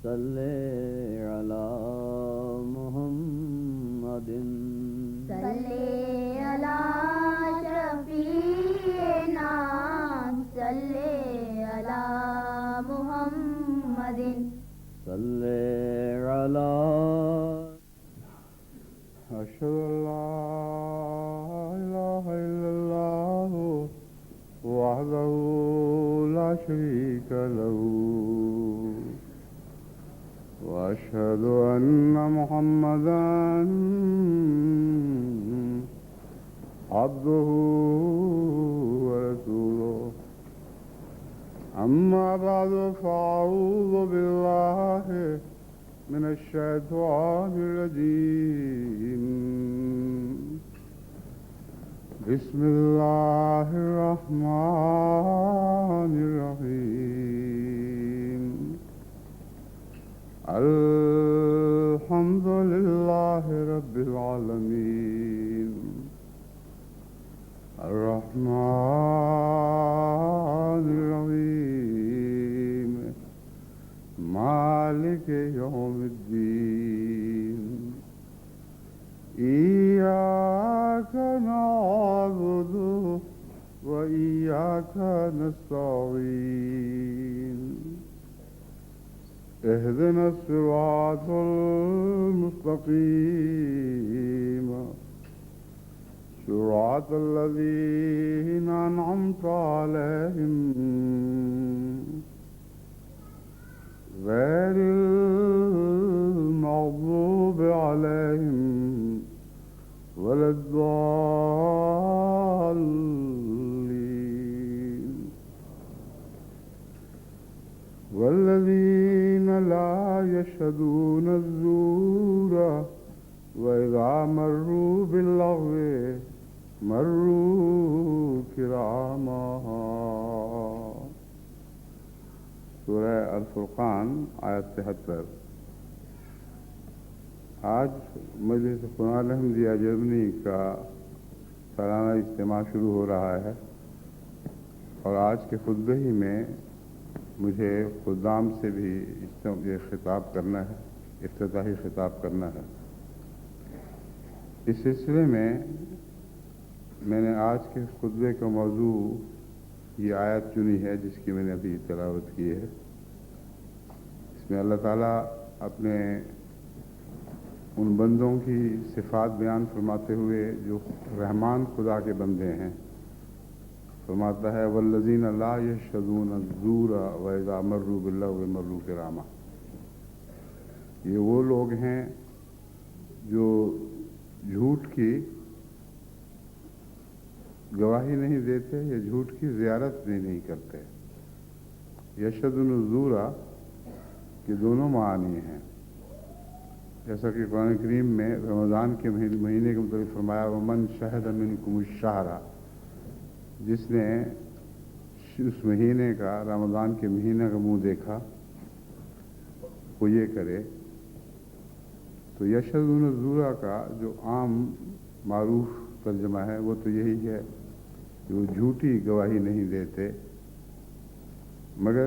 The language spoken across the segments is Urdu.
صلی علی محمد صلی علی شفیعنا صلی علی محمد صلی علی أشهد أن لا إله إلا الله وحده لا شريك له وأشهد أن محمدا عبده ورسوله أما بعد فأعوذ بالله من الشيطان الرجيم بسم الله الرحمن الرحيم الحمد لله رب العالمين الرحمن الرحيم مالك يوم الدين إياك نعبد وإياك نستعين اهدنا الصراط المستقيم صراط الذين أنعمت عليهم غير المغضوب عليهم ولا الضالين والذين لا يشهدون الزور وإذا مروا باللغو مروا كراما. سورہ الفرقان آیت 73. آج مجلس قرآن احمدیہ جرمنی کا سالانہ اجتماع شروع ہو رہا ہے اور آج کے خطبے ہی میں مجھے خدام سے بھی یہ خطاب کرنا ہے، افتتاحی خطاب کرنا ہے. اس سلسلے میں نے آج کے خطبے کا موضوع یہ آیت چنی ہے جس کی میں نے ابھی تلاوت کی ہے. اس میں اللہ تعالیٰ اپنے ان بندوں کی صفات بیان فرماتے ہوئے جو رحمان خدا کے بندے ہیں فرماتا ہے والذین لا یشهدون الزور واذا مروا باللغو مروا کراما. یہ وہ لوگ ہیں جو جھوٹ کی گواہی نہیں دیتے یا جھوٹ کی زیارت بھی نہیں کرتے. یشهدون الزور کے دونوں معنی ہیں، جیسا کہ قرآن کریم میں رمضان کے مہینے کے متعلق فرمایا ومن شہد منکم الشہر، جس نے اس مہینے کا رمضان کے مہینے کا منہ دیکھا وہ یہ کرے. تو یشهدون الزور کا جو عام معروف ترجمہ ہے وہ تو یہی ہے کہ وہ جھوٹی گواہی نہیں دیتے، مگر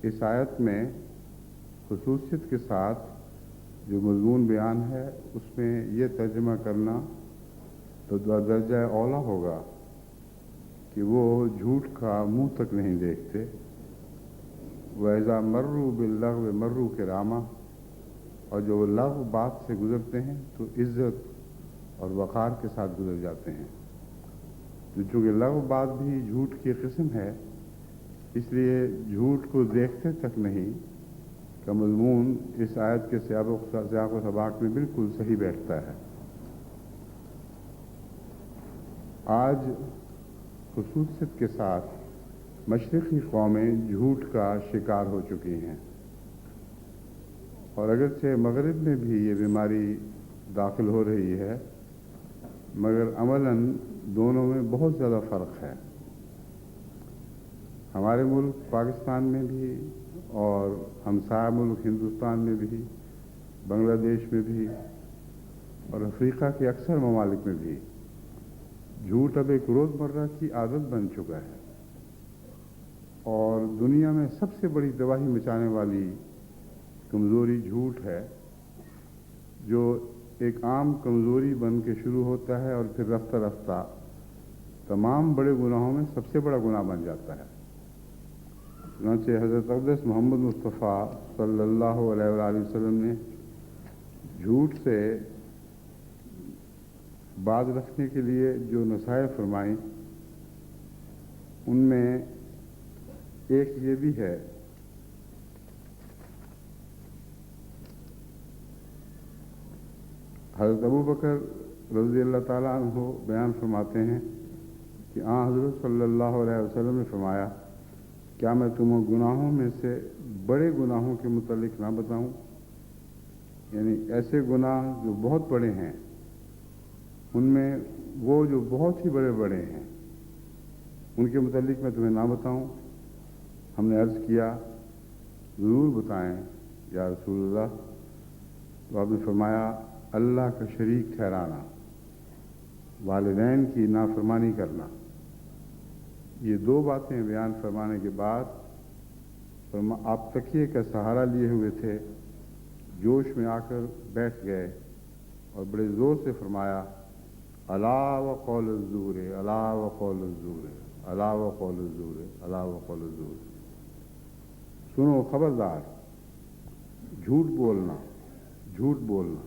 اس آیت میں خصوصیت کے ساتھ جو مضمون بیان ہے اس میں یہ ترجمہ کرنا تو درجہ اولا ہوگا کہ وہ جھوٹ کا منہ تک نہیں دیکھتے. وَإِذَا مَرُّوا بِاللَّغْوِ مَرُّوا كِرَامًا، اور جو وہ لغو بات سے گزرتے ہیں تو عزت اور وقار کے ساتھ گزر جاتے ہیں. تو چونکہ لغو بات بھی جھوٹ کی قسم ہے اس لیے جھوٹ کو دیکھتے تک نہیں کا مضمون اس آیت کے سیاق و سباق میں بالکل صحیح بیٹھتا ہے. آج خصوصیت کے ساتھ مشرقی قومیں جھوٹ کا شکار ہو چکی ہیں، اور اگرچہ مغرب میں بھی یہ بیماری داخل ہو رہی ہے مگر عملاً دونوں میں بہت زیادہ فرق ہے. ہمارے ملک پاکستان میں بھی اور ہمسایہ ملک ہندوستان میں بھی، بنگلہ دیش میں بھی اور افریقہ کے اکثر ممالک میں بھی جھوٹ اب ایک روزمرہ کی عادت بن چکا ہے، اور دنیا میں سب سے بڑی تباہی مچانے والی کمزوری جھوٹ ہے، جو ایک عام کمزوری بن کے شروع ہوتا ہے اور پھر رفتہ رفتہ تمام بڑے گناہوں میں سب سے بڑا گناہ بن جاتا ہے۔ چنانچہ حضرت اقدس محمد مصطفیٰ صلی اللہ علیہ وآلہ وسلم نے جھوٹ سے باز رکھنے کے لیے جو نصائح فرمائیں، ان میں ایک یہ بھی ہے حضرت ابو بکر رضی اللہ تعالیٰ عنہ بیان فرماتے ہیں کہ حضرت صلی اللہ علیہ وسلم نے فرمایا، کیا میں تمہیں گناہوں میں سے بڑے گناہوں کے متعلق نہ بتاؤں؟ یعنی ایسے گناہ جو بہت بڑے ہیں، ان میں وہ جو بہت ہی بڑے بڑے ہیں ان کے متعلق میں تمہیں نہ بتاؤں؟ ہم نے عرض کیا، ضرور بتائیں یا رسول اللہ۔ تو آپ نے فرمایا، اللہ کا شریک ٹھہرانا، والدین کی نافرمانی کرنا۔ یہ دو باتیں بیان فرمانے کے بعد آپ تکیے کا سہارا لیے ہوئے تھے، جوش میں آ کر بیٹھ گئے اور بڑے زور سے فرمایا، الا وقول الزور، الا وقول الزور، الا وقول الزور، الا وقول الزور۔ سنو، خبردار، جھوٹ بولنا، جھوٹ بولنا،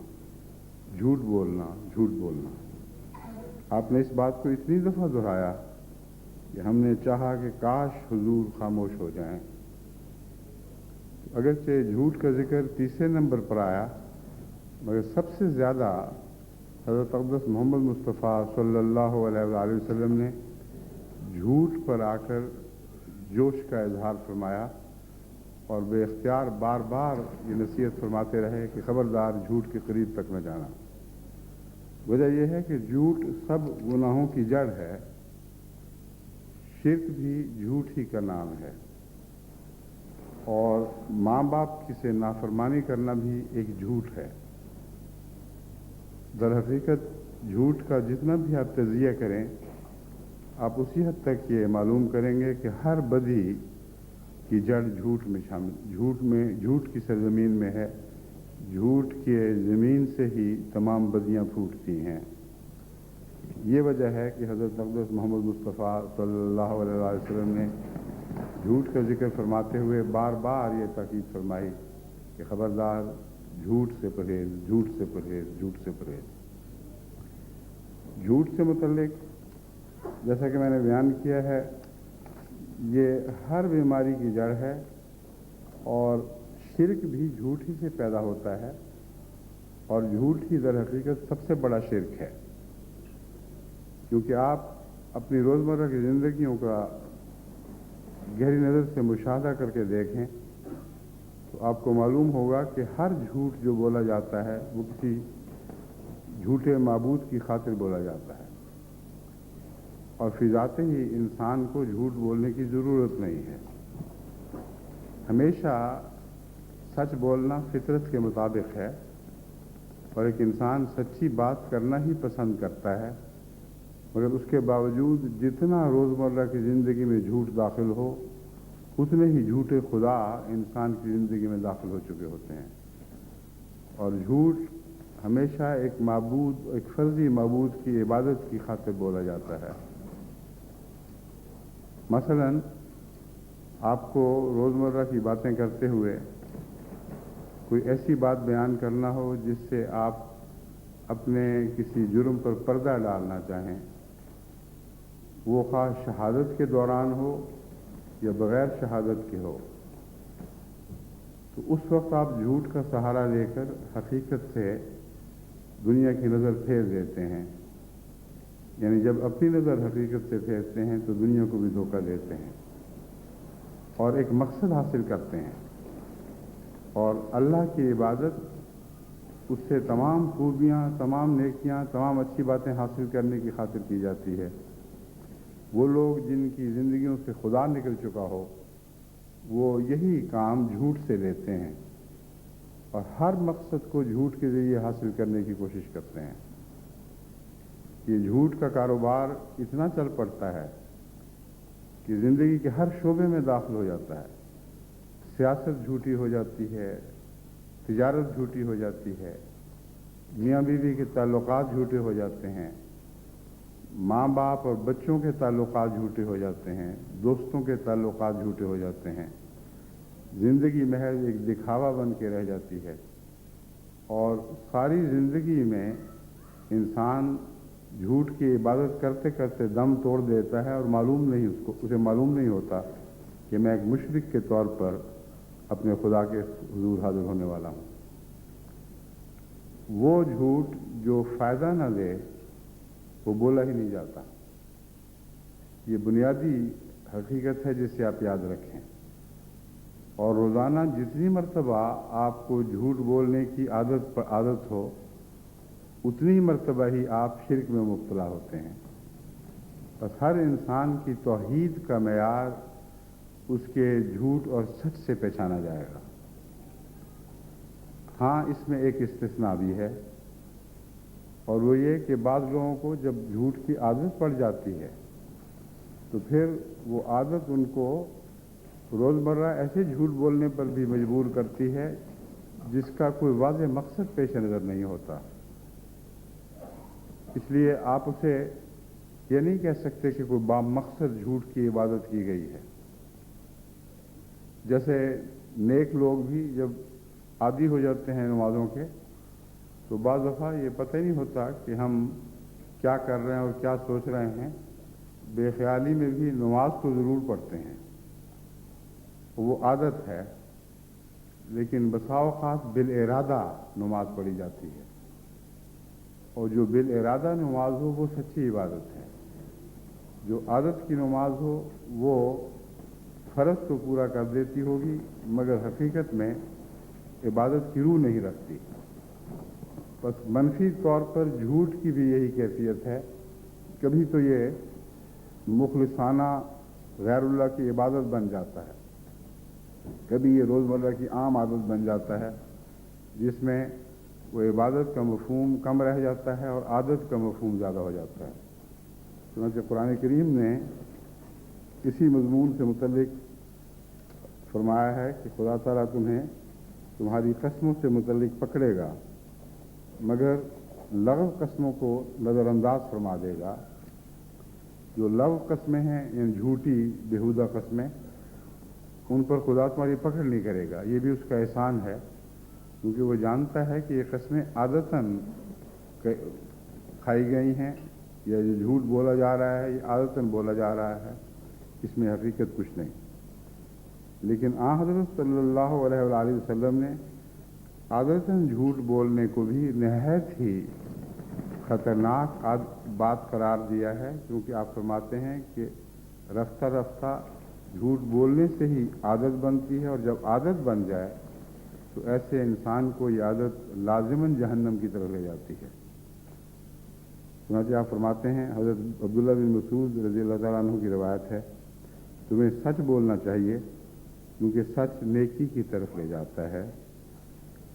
جھوٹ بولنا، جھوٹ بولنا۔ آپ نے اس بات کو اتنی دفعہ دہرایا کہ ہم نے چاہا کہ کاش حضور خاموش ہو جائیں۔ اگرچہ جھوٹ کا ذکر تیسرے نمبر پر آیا، مگر سب سے زیادہ حضرت اقدس محمد مصطفیٰ صلی اللہ علیہ وآلہ وسلم نے جھوٹ پر آ کر جوش کا اظہار فرمایا اور بے اختیار بار بار یہ نصیحت فرماتے رہے کہ خبردار جھوٹ کے قریب تک نہ جانا۔ وجہ یہ ہے کہ جھوٹ سب گناہوں کی جڑ ہے، شرک بھی جھوٹ ہی کا نام ہے، اور ماں باپ کی سے نافرمانی کرنا بھی ایک جھوٹ ہے۔ در حقیقت جھوٹ کا جتنا بھی آپ تجزیہ کریں، آپ اسی حد تک یہ معلوم کریں گے کہ ہر بدی کی جڑ جھوٹ میں شامل، جھوٹ کی سرزمین میں ہے، جھوٹ کے زمین سے ہی تمام بدیاں پھوٹتی ہیں۔ یہ وجہ ہے کہ حضرت اقدس محمد مصطفیٰ صلی اللہ علیہ وسلم نے جھوٹ کا ذکر فرماتے ہوئے بار بار یہ تاکید فرمائی کہ خبردار، جھوٹ سے پرہیز، جھوٹ سے پرہیز، جھوٹ سے پرہیز۔ جھوٹ سے متعلق جیسا کہ میں نے بیان کیا ہے، یہ ہر بیماری کی جڑ ہے، اور شرک بھی جھوٹ ہی سے پیدا ہوتا ہے، اور جھوٹ ہی در حقیقت سب سے بڑا شرک ہے۔ کیونکہ آپ اپنی روزمرہ کی زندگیوں کا گہری نظر سے مشاہدہ کر کے دیکھیں تو آپ کو معلوم ہوگا کہ ہر جھوٹ جو بولا جاتا ہے وہ کسی جھوٹے معبود کی خاطر بولا جاتا ہے، اور فی ذات ہی انسان کو جھوٹ بولنے کی ضرورت نہیں ہے۔ ہمیشہ سچ بولنا فطرت کے مطابق ہے، اور ایک انسان سچی بات کرنا ہی پسند کرتا ہے، مگر اس کے باوجود جتنا روزمرہ کی زندگی میں جھوٹ داخل ہو، اتنے ہی جھوٹے خدا انسان کی زندگی میں داخل ہو چکے ہوتے ہیں۔ اور جھوٹ ہمیشہ ایک معبود، ایک فرضی معبود کی عبادت کی خاطر بولا جاتا ہے۔ مثلا آپ کو روزمرہ کی باتیں کرتے ہوئے کوئی ایسی بات بیان کرنا ہو جس سے آپ اپنے کسی جرم پر پردہ ڈالنا چاہیں، وہ خواہ شہادت کے دوران ہو یا بغیر شہادت کے ہو، تو اس وقت آپ جھوٹ کا سہارا لے کر حقیقت سے دنیا کی نظر پھیر دیتے ہیں۔ یعنی جب اپنی نظر حقیقت سے پھیرتے ہیں تو دنیا کو بھی دھوکہ دیتے ہیں اور ایک مقصد حاصل کرتے ہیں، اور اللہ کی عبادت، اس سے تمام خوبیاں، تمام نیکیاں، تمام اچھی باتیں حاصل کرنے کی خاطر کی جاتی ہے۔ وہ لوگ جن کی زندگیوں سے خدا نکل چکا ہو، وہ یہی کام جھوٹ سے لیتے ہیں اور ہر مقصد کو جھوٹ کے ذریعے حاصل کرنے کی کوشش کرتے ہیں۔ یہ جھوٹ کا کاروبار اتنا چل پڑتا ہے کہ زندگی کے ہر شعبے میں داخل ہو جاتا ہے۔ سیاست جھوٹی ہو جاتی ہے، تجارت جھوٹی ہو جاتی ہے، میاں بیوی کے تعلقات جھوٹے ہو جاتے ہیں، ماں باپ اور بچوں کے تعلقات جھوٹے ہو جاتے ہیں، دوستوں کے تعلقات جھوٹے ہو جاتے ہیں، زندگی محض ایک دکھاوا بن کے رہ جاتی ہے، اور ساری زندگی میں انسان جھوٹ کی عبادت کرتے کرتے دم توڑ دیتا ہے، اور اسے معلوم نہیں ہوتا کہ میں ایک مشرک کے طور پر اپنے خدا کے حضور حاضر ہونے والا ہوں۔ وہ جھوٹ جو فائدہ نہ دے وہ بولا ہی نہیں جاتا۔ یہ بنیادی حقیقت ہے جسے آپ یاد رکھیں، اور روزانہ جتنی مرتبہ آپ کو جھوٹ بولنے کی عادت ہو، اتنی ہی مرتبہ ہی آپ شرک میں مبتلا ہوتے ہیں۔ بس ہر انسان کی توحید کا معیار اس کے جھوٹ اور سچ سے پہچانا جائے گا۔ ہاں، اس میں ایک استثناء بھی ہے، اور وہ یہ کہ بعض لوگوں کو جب جھوٹ کی عادت پڑ جاتی ہے تو پھر وہ عادت ان کو روزمرہ ایسے جھوٹ بولنے پر بھی مجبور کرتی ہے جس کا کوئی واضح مقصد پیش نظر نہیں ہوتا۔ اس لیے آپ اسے یہ نہیں کہہ سکتے کہ کوئی بامقصد جھوٹ کی عبادت کی گئی ہے۔ جیسے نیک لوگ بھی جب عادی ہو جاتے ہیں نمازوں کے تو بعض دفعہ یہ پتہ ہی نہیں ہوتا کہ ہم کیا کر رہے ہیں اور کیا سوچ رہے ہیں، بے خیالی میں بھی نماز تو ضرور پڑھتے ہیں، وہ عادت ہے، لیکن بسا اوقات بالارادہ نماز پڑھی جاتی ہے، اور جو بالارادہ نماز ہو وہ سچی عبادت ہے۔ جو عادت کی نماز ہو وہ فرض تو پورا کر دیتی ہوگی، مگر حقیقت میں عبادت کی روح نہیں رکھتی۔ بس منفی طور پر جھوٹ کی بھی یہی کیفیت ہے، کبھی تو یہ مخلصانہ غیر اللہ کی عبادت بن جاتا ہے، کبھی یہ روزمرہ کی عام عادت بن جاتا ہے جس میں وہ عبادت کا مفہوم کم رہ جاتا ہے اور عادت کا مفہوم زیادہ ہو جاتا ہے۔ چنانچہ قرآن کریم نے اسی مضمون سے متعلق فرمایا ہے کہ خدا تعالیٰ تمہیں تمہاری قسموں سے متعلق پکڑے گا، مگر لغو قسموں کو نظر انداز فرما دے گا۔ جو لغو قسمیں ہیں، یعنی جھوٹی بیہودہ قسمیں، ان پر خدا تمہاری پکڑ نہیں کرے گا۔ یہ بھی اس کا احسان ہے، کیونکہ وہ جانتا ہے کہ یہ قسمیں عادتاً کھائی گئی ہیں، یا جو جھوٹ بولا جا رہا ہے یہ عادتاً بولا جا رہا ہے، اس میں حقیقت کچھ نہیں۔ لیکن حضرت صلی اللہ علیہ وآلہ وسلم نے عادتاً جھوٹ بولنے کو بھی نہایت ہی خطرناک بات قرار دیا ہے، کیونکہ آپ فرماتے ہیں کہ رفتہ رفتہ جھوٹ بولنے سے ہی عادت بنتی ہے، اور جب عادت بن جائے تو ایسے انسان کو یہ عادت لازماً جہنم کی طرف لے جاتی ہے۔ چنانچہ آپ فرماتے ہیں، حضرت عبداللہ بن مسعود رضی اللہ تعالیٰ عنہ کی روایت ہے، تمہیں سچ بولنا چاہیے، کیونکہ سچ نیکی کی طرف لے جاتا ہے،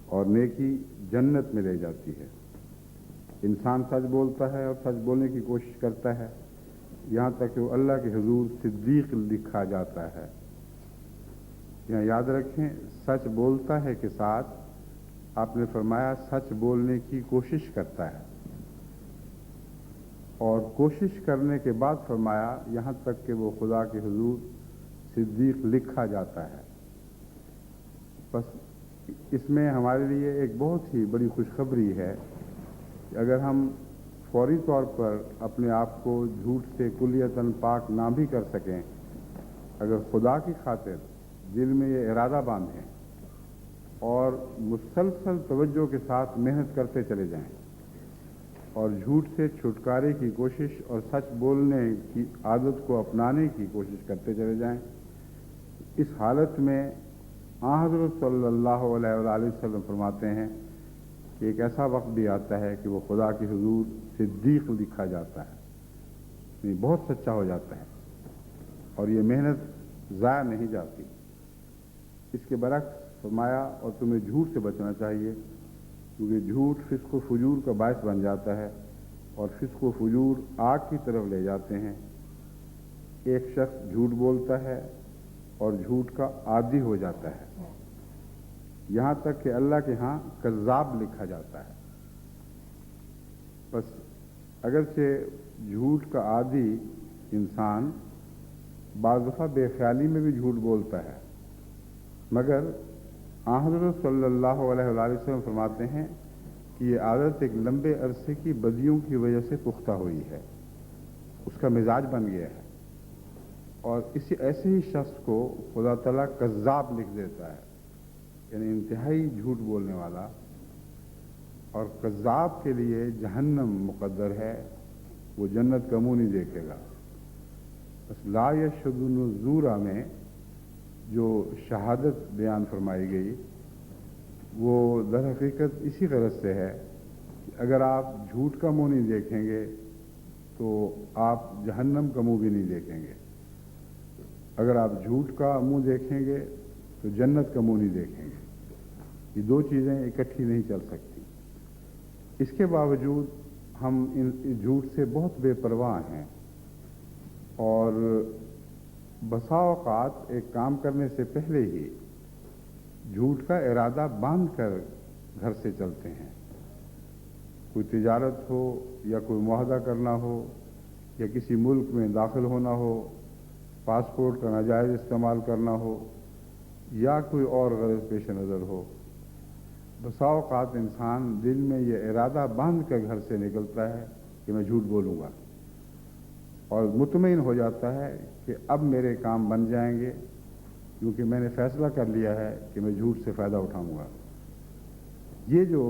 اور نیکی جنت میں لے جاتی ہے۔ انسان سچ بولتا ہے اور سچ بولنے کی کوشش کرتا ہے، یہاں تک کہ وہ اللہ کے حضور صدیق لکھا جاتا ہے۔ یہاں یاد رکھیں، سچ بولتا ہے کے ساتھ آپ نے فرمایا سچ بولنے کی کوشش کرتا ہے، اور کوشش کرنے کے بعد فرمایا یہاں تک کہ وہ خدا کے حضور صدیق لکھا جاتا ہے۔ بس اس میں ہمارے لیے ایک بہت ہی بڑی خوشخبری ہے کہ اگر ہم فوری طور پر اپنے آپ کو جھوٹ سے کلیتاً پاک نہ بھی کر سکیں، اگر خدا کی خاطر دل میں یہ ارادہ باندھیں اور مسلسل توجہ کے ساتھ محنت کرتے چلے جائیں، اور جھوٹ سے چھٹکارے کی کوشش اور سچ بولنے کی عادت کو اپنانے کی کوشش کرتے چلے جائیں، اس حالت میں حضرت صلی اللہ علیہ وآلہ وسلم فرماتے ہیں کہ ایک ایسا وقت بھی آتا ہے کہ وہ خدا کے حضور صدیق لکھا جاتا ہے، یعنی بہت سچا ہو جاتا ہے، اور یہ محنت ضائع نہیں جاتی۔ اس کے برعکس فرمایا اور تمہیں جھوٹ سے بچنا چاہیے، کیونکہ جھوٹ فسق و فجور کا باعث بن جاتا ہے، اور فسق و فجور آگ کی طرف لے جاتے ہیں۔ ایک شخص جھوٹ بولتا ہے اور جھوٹ کا عادی ہو جاتا ہے، یہاں تک کہ اللہ کے ہاں کذاب لکھا جاتا ہے۔ بس اگرچہ جھوٹ کا عادی انسان بعض دفعہ بے خیالی میں بھی جھوٹ بولتا ہے، مگر حضرت صلی اللہ علیہ وآلہ وسلم فرماتے ہیں کہ یہ عادت ایک لمبے عرصے کی بدیوں کی وجہ سے پختہ ہوئی ہے، اس کا مزاج بن گیا ہے، اور اسی ایسے ہی شخص کو خدا تعالیٰ کذاب لکھ دیتا ہے، یعنی انتہائی جھوٹ بولنے والا، اور کذاب کے لیے جہنم مقدر ہے، وہ جنت کا منہ نہیں دیکھے گا۔ بس لا یشهدون الزور میں جو شہادت بیان فرمائی گئی وہ در حقیقت اسی غرض سے ہے کہ اگر آپ جھوٹ کا منہ نہیں دیکھیں گے تو آپ جہنم کا منہ بھی نہیں دیکھیں گے، اگر آپ جھوٹ کا منہ دیکھیں گے تو جنت کا منہ نہیں دیکھیں گے، یہ دو چیزیں اکٹھی نہیں چل سکتی۔ اس کے باوجود ہم ان جھوٹ سے بہت بے پرواہ ہیں، اور بسا اوقات ایک کام کرنے سے پہلے ہی جھوٹ کا ارادہ باندھ کر گھر سے چلتے ہیں، کوئی تجارت ہو یا کوئی معاہدہ کرنا ہو یا کسی ملک میں داخل ہونا ہو، پاسپورٹ کا ناجائز استعمال کرنا ہو یا کوئی اور غرض پیش نظر ہو، بسا اوقات انسان دل میں یہ ارادہ باندھ کر گھر سے نکلتا ہے کہ میں جھوٹ بولوں گا، اور مطمئن ہو جاتا ہے کہ اب میرے کام بن جائیں گے کیونکہ میں نے فیصلہ کر لیا ہے کہ میں جھوٹ سے فائدہ اٹھاؤں گا۔ یہ جو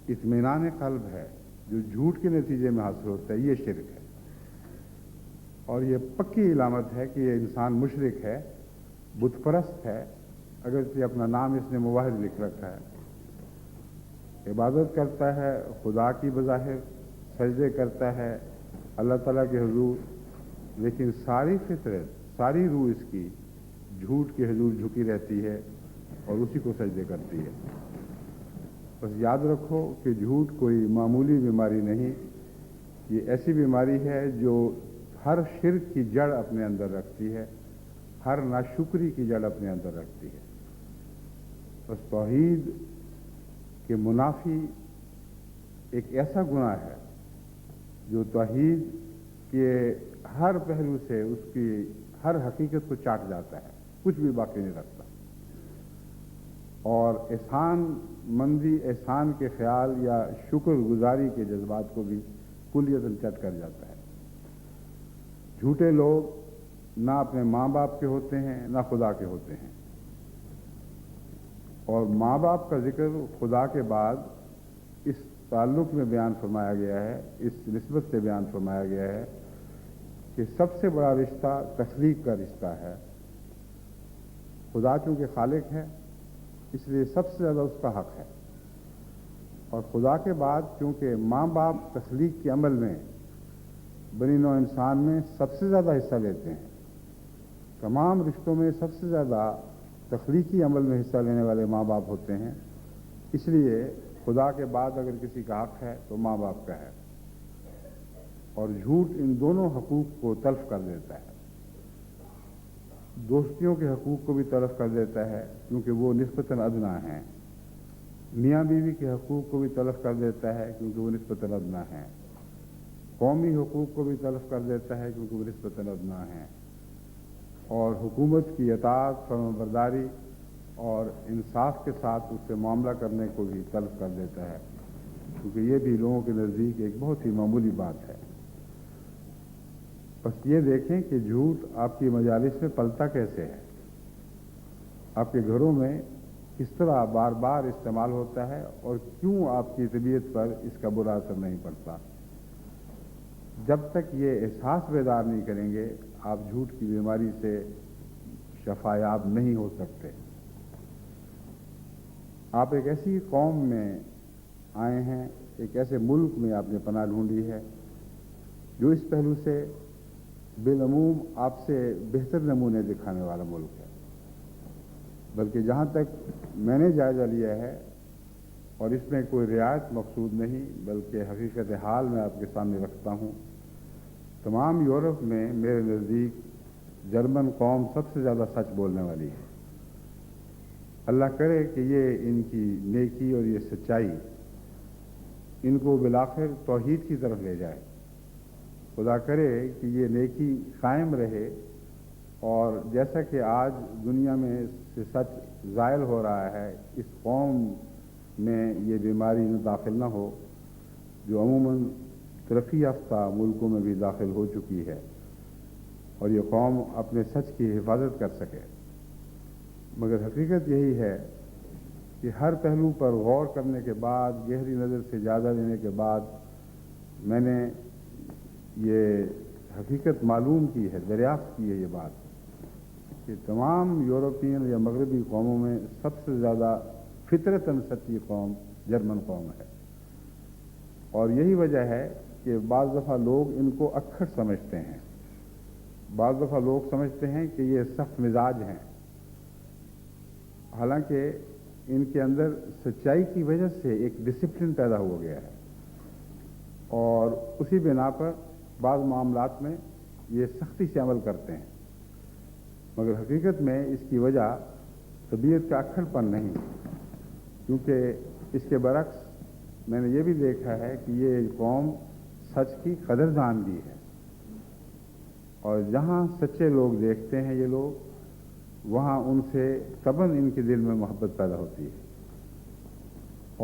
اطمینان قلب ہے جو جھوٹ کے نتیجے میں حاصل ہوتا ہے، یہ شرک ہے، اور یہ پکی علامت ہے کہ یہ انسان مشرک ہے، بت پرست ہے، اگرچہ اپنا نام اس نے موحد لکھ رکھا ہے، عبادت کرتا ہے خدا کی بظاہر، سجدے کرتا ہے اللہ تعالیٰ کے حضور، لیکن ساری فطرت، ساری روح اس کی جھوٹ کے حضور جھکی رہتی ہے اور اسی کو سجدے کرتی ہے۔ بس یاد رکھو کہ جھوٹ کوئی معمولی بیماری نہیں، یہ ایسی بیماری ہے جو ہر شرک کی جڑ اپنے اندر رکھتی ہے، ہر ناشکری کی جڑ اپنے اندر رکھتی ہے۔ بس توحید کے منافی ایک ایسا گناہ ہے جو توحید کے ہر پہلو سے اس کی ہر حقیقت کو چاٹ جاتا ہے، کچھ بھی باقی نہیں رکھتا، اور احسان مندی، احسان کے خیال یا شکر گزاری کے جذبات کو بھی کلیتاً چٹ کر جاتا ہے۔ جھوٹے لوگ نہ اپنے ماں باپ کے ہوتے ہیں نہ خدا کے ہوتے ہیں، اور ماں باپ کا ذکر خدا کے بعد اس تعلق میں بیان فرمایا گیا ہے، اس نسبت سے بیان فرمایا گیا ہے کہ سب سے بڑا رشتہ تخلیق کا رشتہ ہے۔ خدا چونکہ خالق ہے اس لیے سب سے زیادہ اس کا حق ہے، اور خدا کے بعد چونکہ ماں باپ تخلیق کے عمل میں بنی نوع انسان میں سب سے زیادہ حصہ لیتے ہیں، تمام رشتوں میں سب سے زیادہ تخلیقی عمل میں حصہ لینے والے ماں باپ ہوتے ہیں، اس لیے خدا کے بعد اگر کسی کا حق ہے تو ماں باپ کا ہے، اور جھوٹ ان دونوں حقوق کو تلف کر دیتا ہے۔ دوستیوں کے حقوق کو بھی تلف کر دیتا ہے کیونکہ وہ نسبتاً ادنا ہیں، میاں بیوی کے حقوق کو بھی تلف کر دیتا ہے کیونکہ وہ نسبتاً ادنا ہیں، قومی حقوق کو بھی تلف کر دیتا ہے کیونکہ وہ نسبتاً ادنا ہیں، اور حکومت کی اطاعت، فرمانبرداری اور انصاف کے ساتھ اس سے معاملہ کرنے کو بھی تلف کر دیتا ہے، کیونکہ یہ بھی لوگوں کے نزدیک ایک بہت ہی معمولی بات ہے۔ بس یہ دیکھیں کہ جھوٹ آپ کی مجالس میں پلتا کیسے ہے، آپ کے گھروں میں کس طرح بار بار استعمال ہوتا ہے، اور کیوں آپ کی طبیعت پر اس کا برا اثر نہیں پڑتا۔ جب تک یہ احساس بیدار نہیں کریں گے آپ جھوٹ کی بیماری سے شفایاب نہیں ہو سکتے۔ آپ ایک ایسی قوم میں آئے ہیں، ایک ایسے ملک میں آپ نے پناہ ڈھونڈی ہے جو اس پہلو سے بالعموم آپ سے بہتر نمونے دکھانے والا ملک ہے، بلکہ جہاں تک میں نے جائزہ لیا ہے، اور اس میں کوئی رعایت مقصود نہیں بلکہ حقیقت حال میں آپ کے سامنے رکھتا ہوں، تمام یورپ میں میرے نزدیک جرمن قوم سب سے زیادہ سچ بولنے والی ہے، اللہ کرے کہ یہ ان کی نیکی اور یہ سچائی ان کو بالآخر توحید کی طرف لے جائے. خدا کرے کہ یہ نیکی قائم رہے، اور جیسا کہ آج دنیا میں سے سچ زائل ہو رہا ہے، اس قوم میں یہ بیماری داخل نہ ہو جو عموماً ترقی یافتہ ملکوں میں بھی داخل ہو چکی ہے، اور یہ قوم اپنے سچ کی حفاظت کر سکے. مگر حقیقت یہی ہے کہ ہر پہلو پر غور کرنے کے بعد، گہری نظر سے جائزہ لینے کے بعد میں نے یہ حقیقت معلوم کی ہے، دریافت کی ہے یہ بات کہ تمام یورپین یا مغربی قوموں میں سب سے زیادہ فطرتاً سچی قوم جرمن قوم ہے. اور یہی وجہ ہے کہ بعض دفعہ لوگ ان کو اکھڑ سمجھتے ہیں، بعض دفعہ لوگ سمجھتے ہیں کہ یہ سخت مزاج ہیں، حالانکہ ان کے اندر سچائی کی وجہ سے ایک ڈسپلن پیدا ہو گیا ہے، اور اسی بنا پر بعض معاملات میں یہ سختی سے عمل کرتے ہیں. مگر حقیقت میں اس کی وجہ طبیعت کا اکھڑ پن نہیں، کیونکہ اس کے برعکس میں نے یہ بھی دیکھا ہے کہ یہ قوم سچ کی قدردان ہے، اور جہاں سچے لوگ دیکھتے ہیں یہ لوگ، وہاں ان سے طبعاً ان کے دل میں محبت پیدا ہوتی ہے.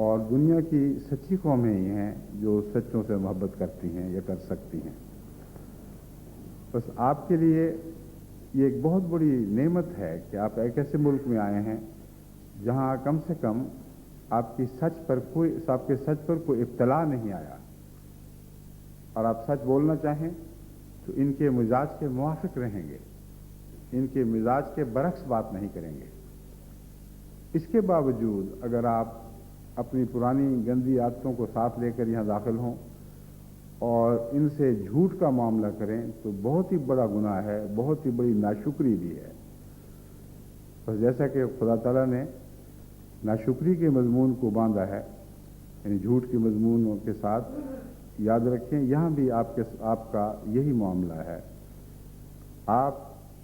اور دنیا کی سچی قومیں ہی ہیں جو سچوں سے محبت کرتی ہیں یا کر سکتی ہیں. بس آپ کے لیے یہ ایک بہت بڑی نعمت ہے کہ آپ ایک ایسے ملک میں آئے ہیں جہاں کم سے کم آپ کے سچ پر کوئی ابتلا نہیں آیا، اور آپ سچ بولنا چاہیں تو ان کے مزاج کے موافق رہیں گے، ان کے مزاج کے برعکس بات نہیں کریں گے. اس کے باوجود اگر آپ اپنی پرانی گندی عادتوں کو ساتھ لے کر یہاں داخل ہوں اور ان سے جھوٹ کا معاملہ کریں تو بہت ہی بڑا گناہ ہے، بہت ہی بڑی ناشکری بھی ہے. بس جیسا کہ خدا تعالیٰ نے ناشکری کے مضمون کو باندھا ہے، یعنی جھوٹ کے مضمون کے ساتھ، یاد رکھیں یہاں بھی آپ کا یہی معاملہ ہے. آپ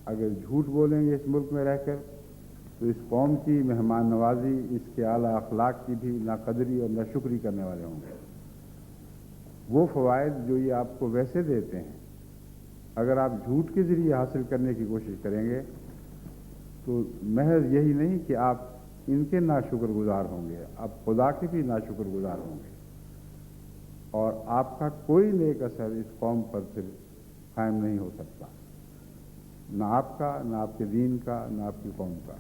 اگر جھوٹ بولیں گے اس ملک میں رہ کر تو اس قوم کی مہمان نوازی، اس کے اعلیٰ اخلاق کی بھی ناقدری اور ناشکری کرنے والے ہوں گے. وہ فوائد جو یہ آپ کو ویسے دیتے ہیں، اگر آپ جھوٹ کے ذریعے حاصل کرنے کی کوشش کریں گے تو محض یہی نہیں کہ آپ ان کے ناشکر گزار ہوں گے، آپ خدا کے بھی ناشکر گزار ہوں گے، اور آپ کا کوئی نیک اثر اس قوم پر پھر قائم نہیں ہو سکتا، نہ آپ کا، نہ آپ کے دین کا، نہ آپ کی قوم کا.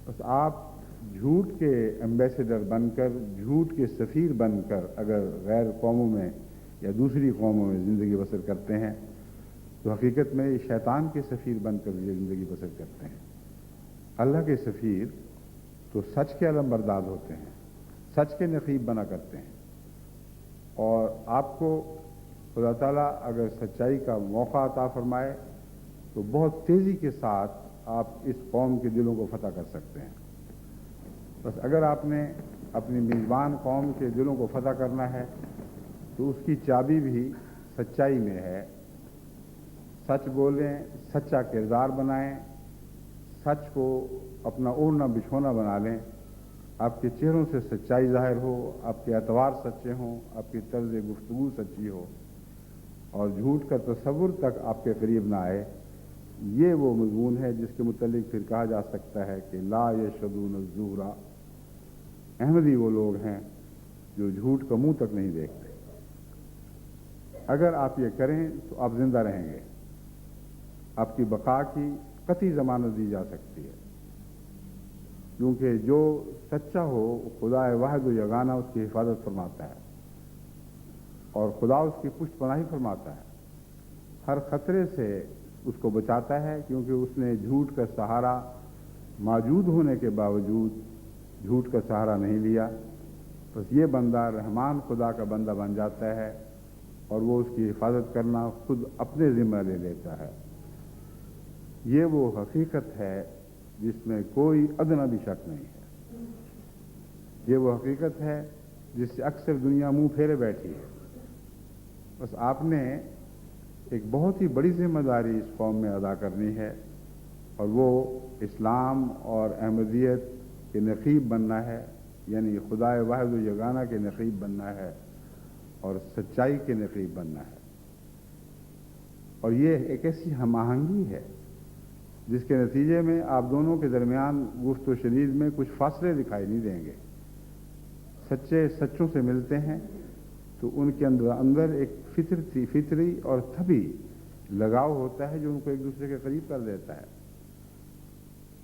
بس آپ جھوٹ کے ایمبیسڈر بن کر، جھوٹ کے سفیر بن کر اگر غیر قوموں میں یا دوسری قوموں میں زندگی بسر کرتے ہیں تو حقیقت میں یہ شیطان کے سفیر بن کر یہ زندگی بسر کرتے ہیں. اللہ کے سفیر تو سچ کے علمبردار ہوتے ہیں، سچ کے نقیب بنا کرتے ہیں، اور آپ کو خدا تعالیٰ اگر سچائی کا موقع عطا فرمائے تو بہت تیزی کے ساتھ آپ اس قوم کے دلوں کو فتح کر سکتے ہیں. بس اگر آپ نے اپنی میزبان قوم کے دلوں کو فتح کرنا ہے تو اس کی چابی بھی سچائی میں ہے. سچ بولیں، سچا کردار بنائیں، سچ کو اپنا اوڑھنا بچھونا بنا لیں، آپ کے چہروں سے سچائی ظاہر ہو، آپ کے اطوار سچے ہوں، آپ کی طرز گفتگو سچی ہو، اور جھوٹ کا تصور تک آپ کے قریب نہ آئے. یہ وہ مضمون ہے جس کے متعلق پھر کہا جا سکتا ہے کہ لا یشهدون الزور، احمدی وہ لوگ ہیں جو جھوٹ کا منہ تک نہیں دیکھتے. اگر آپ یہ کریں تو آپ زندہ رہیں گے، آپ کی بقا کی قطعی ضمانت دی جا سکتی ہے، کیونکہ جو سچا ہو خدا واحد و یگانہ اس کی حفاظت فرماتا ہے، اور خدا اس کی پشت پناہی فرماتا ہے، ہر خطرے سے اس کو بچاتا ہے، کیونکہ اس نے جھوٹ کا سہارا موجود ہونے کے باوجود جھوٹ کا سہارا نہیں لیا. بس یہ بندہ رحمان خدا کا بندہ بن جاتا ہے اور وہ اس کی حفاظت کرنا خود اپنے ذمہ لے لیتا ہے. یہ وہ حقیقت ہے جس میں کوئی ادنا بھی شک نہیں ہے. یہ وہ حقیقت ہے جس سے اکثر دنیا منہ پھیرے بیٹھی ہے. بس آپ نے ایک بہت ہی بڑی ذمہ داری اس قوم میں ادا کرنی ہے اور وہ اسلام اور احمدیت کے نقیب بننا ہے، یعنی خدا واحد و یگانہ کے نقیب بننا ہے اور سچائی کے نقیب بننا ہے۔ اور یہ ایک ایسی ہم آہنگی ہے جس کے نتیجے میں آپ دونوں کے درمیان گفت و شنید میں کچھ فاصلے دکھائی نہیں دیں گے۔ سچے سچوں سے ملتے ہیں تو ان کے اندر ایک فطری اور طبعی لگاؤ ہوتا ہے جو ان کو ایک دوسرے کے قریب کر دیتا ہے۔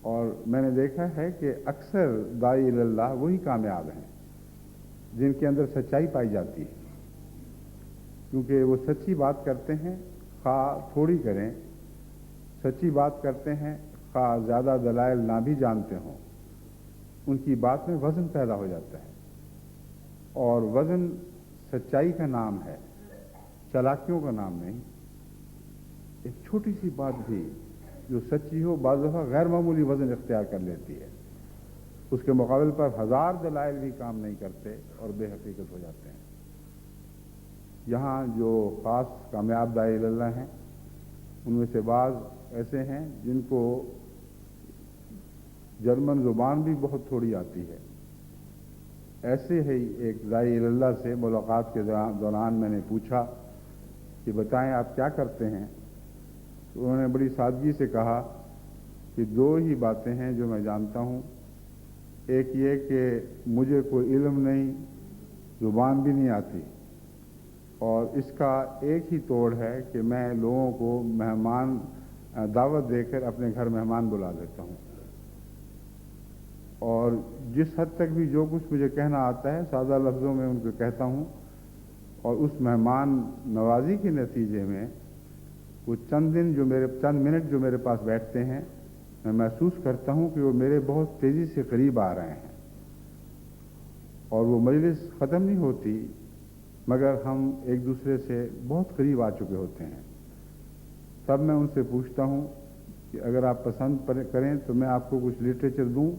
اور میں نے دیکھا ہے کہ اکثر داعی اللہ وہی کامیاب ہیں جن کے اندر سچائی پائی جاتی ہے، کیونکہ وہ سچی بات کرتے ہیں خواہ تھوڑی کریں، سچی بات کرتے ہیں خواہ زیادہ دلائل نہ بھی جانتے ہوں، ان کی بات میں وزن پیدا ہو جاتا ہے، اور وزن سچائی کا نام ہے، چالاکیوں کا نام نہیں۔ ایک چھوٹی سی بات بھی جو سچی ہو بعض دفعہ غیر معمولی وزن اختیار کر لیتی ہے، اس کے مقابل پر 1000 دلائل بھی کام نہیں کرتے اور بے حقیقت ہو جاتے ہیں۔ یہاں جو خاص کامیاب داعی اللہ ہیں ان میں سے بعض ایسے ہیں جن کو جرمن زبان بھی بہت تھوڑی آتی ہے۔ ایسے ہی ایک داعی اللہ سے ملاقات کے دوران میں نے پوچھا کہ بتائیں آپ کیا کرتے ہیں؟ تو انہوں نے بڑی سادگی سے کہا کہ 2 ہی باتیں ہیں جو میں جانتا ہوں، ایک یہ کہ مجھے کوئی علم نہیں، زبان بھی نہیں آتی، اور اس کا ایک ہی توڑ ہے کہ میں لوگوں کو مہمان دعوت دے کر اپنے گھر مہمان بلا دیتا ہوں، اور جس حد تک بھی جو کچھ مجھے کہنا آتا ہے سادہ لفظوں میں ان کو کہتا ہوں، اور اس مہمان نوازی کے نتیجے میں وہ چند منٹ جو میرے پاس بیٹھتے ہیں میں محسوس کرتا ہوں کہ وہ میرے بہت تیزی سے قریب آ رہے ہیں، اور وہ مجلس ختم نہیں ہوتی مگر ہم ایک دوسرے سے بہت قریب آ چکے ہوتے ہیں۔ تب میں ان سے پوچھتا ہوں کہ اگر آپ پسند کریں تو میں آپ کو کچھ لٹریچر دوں،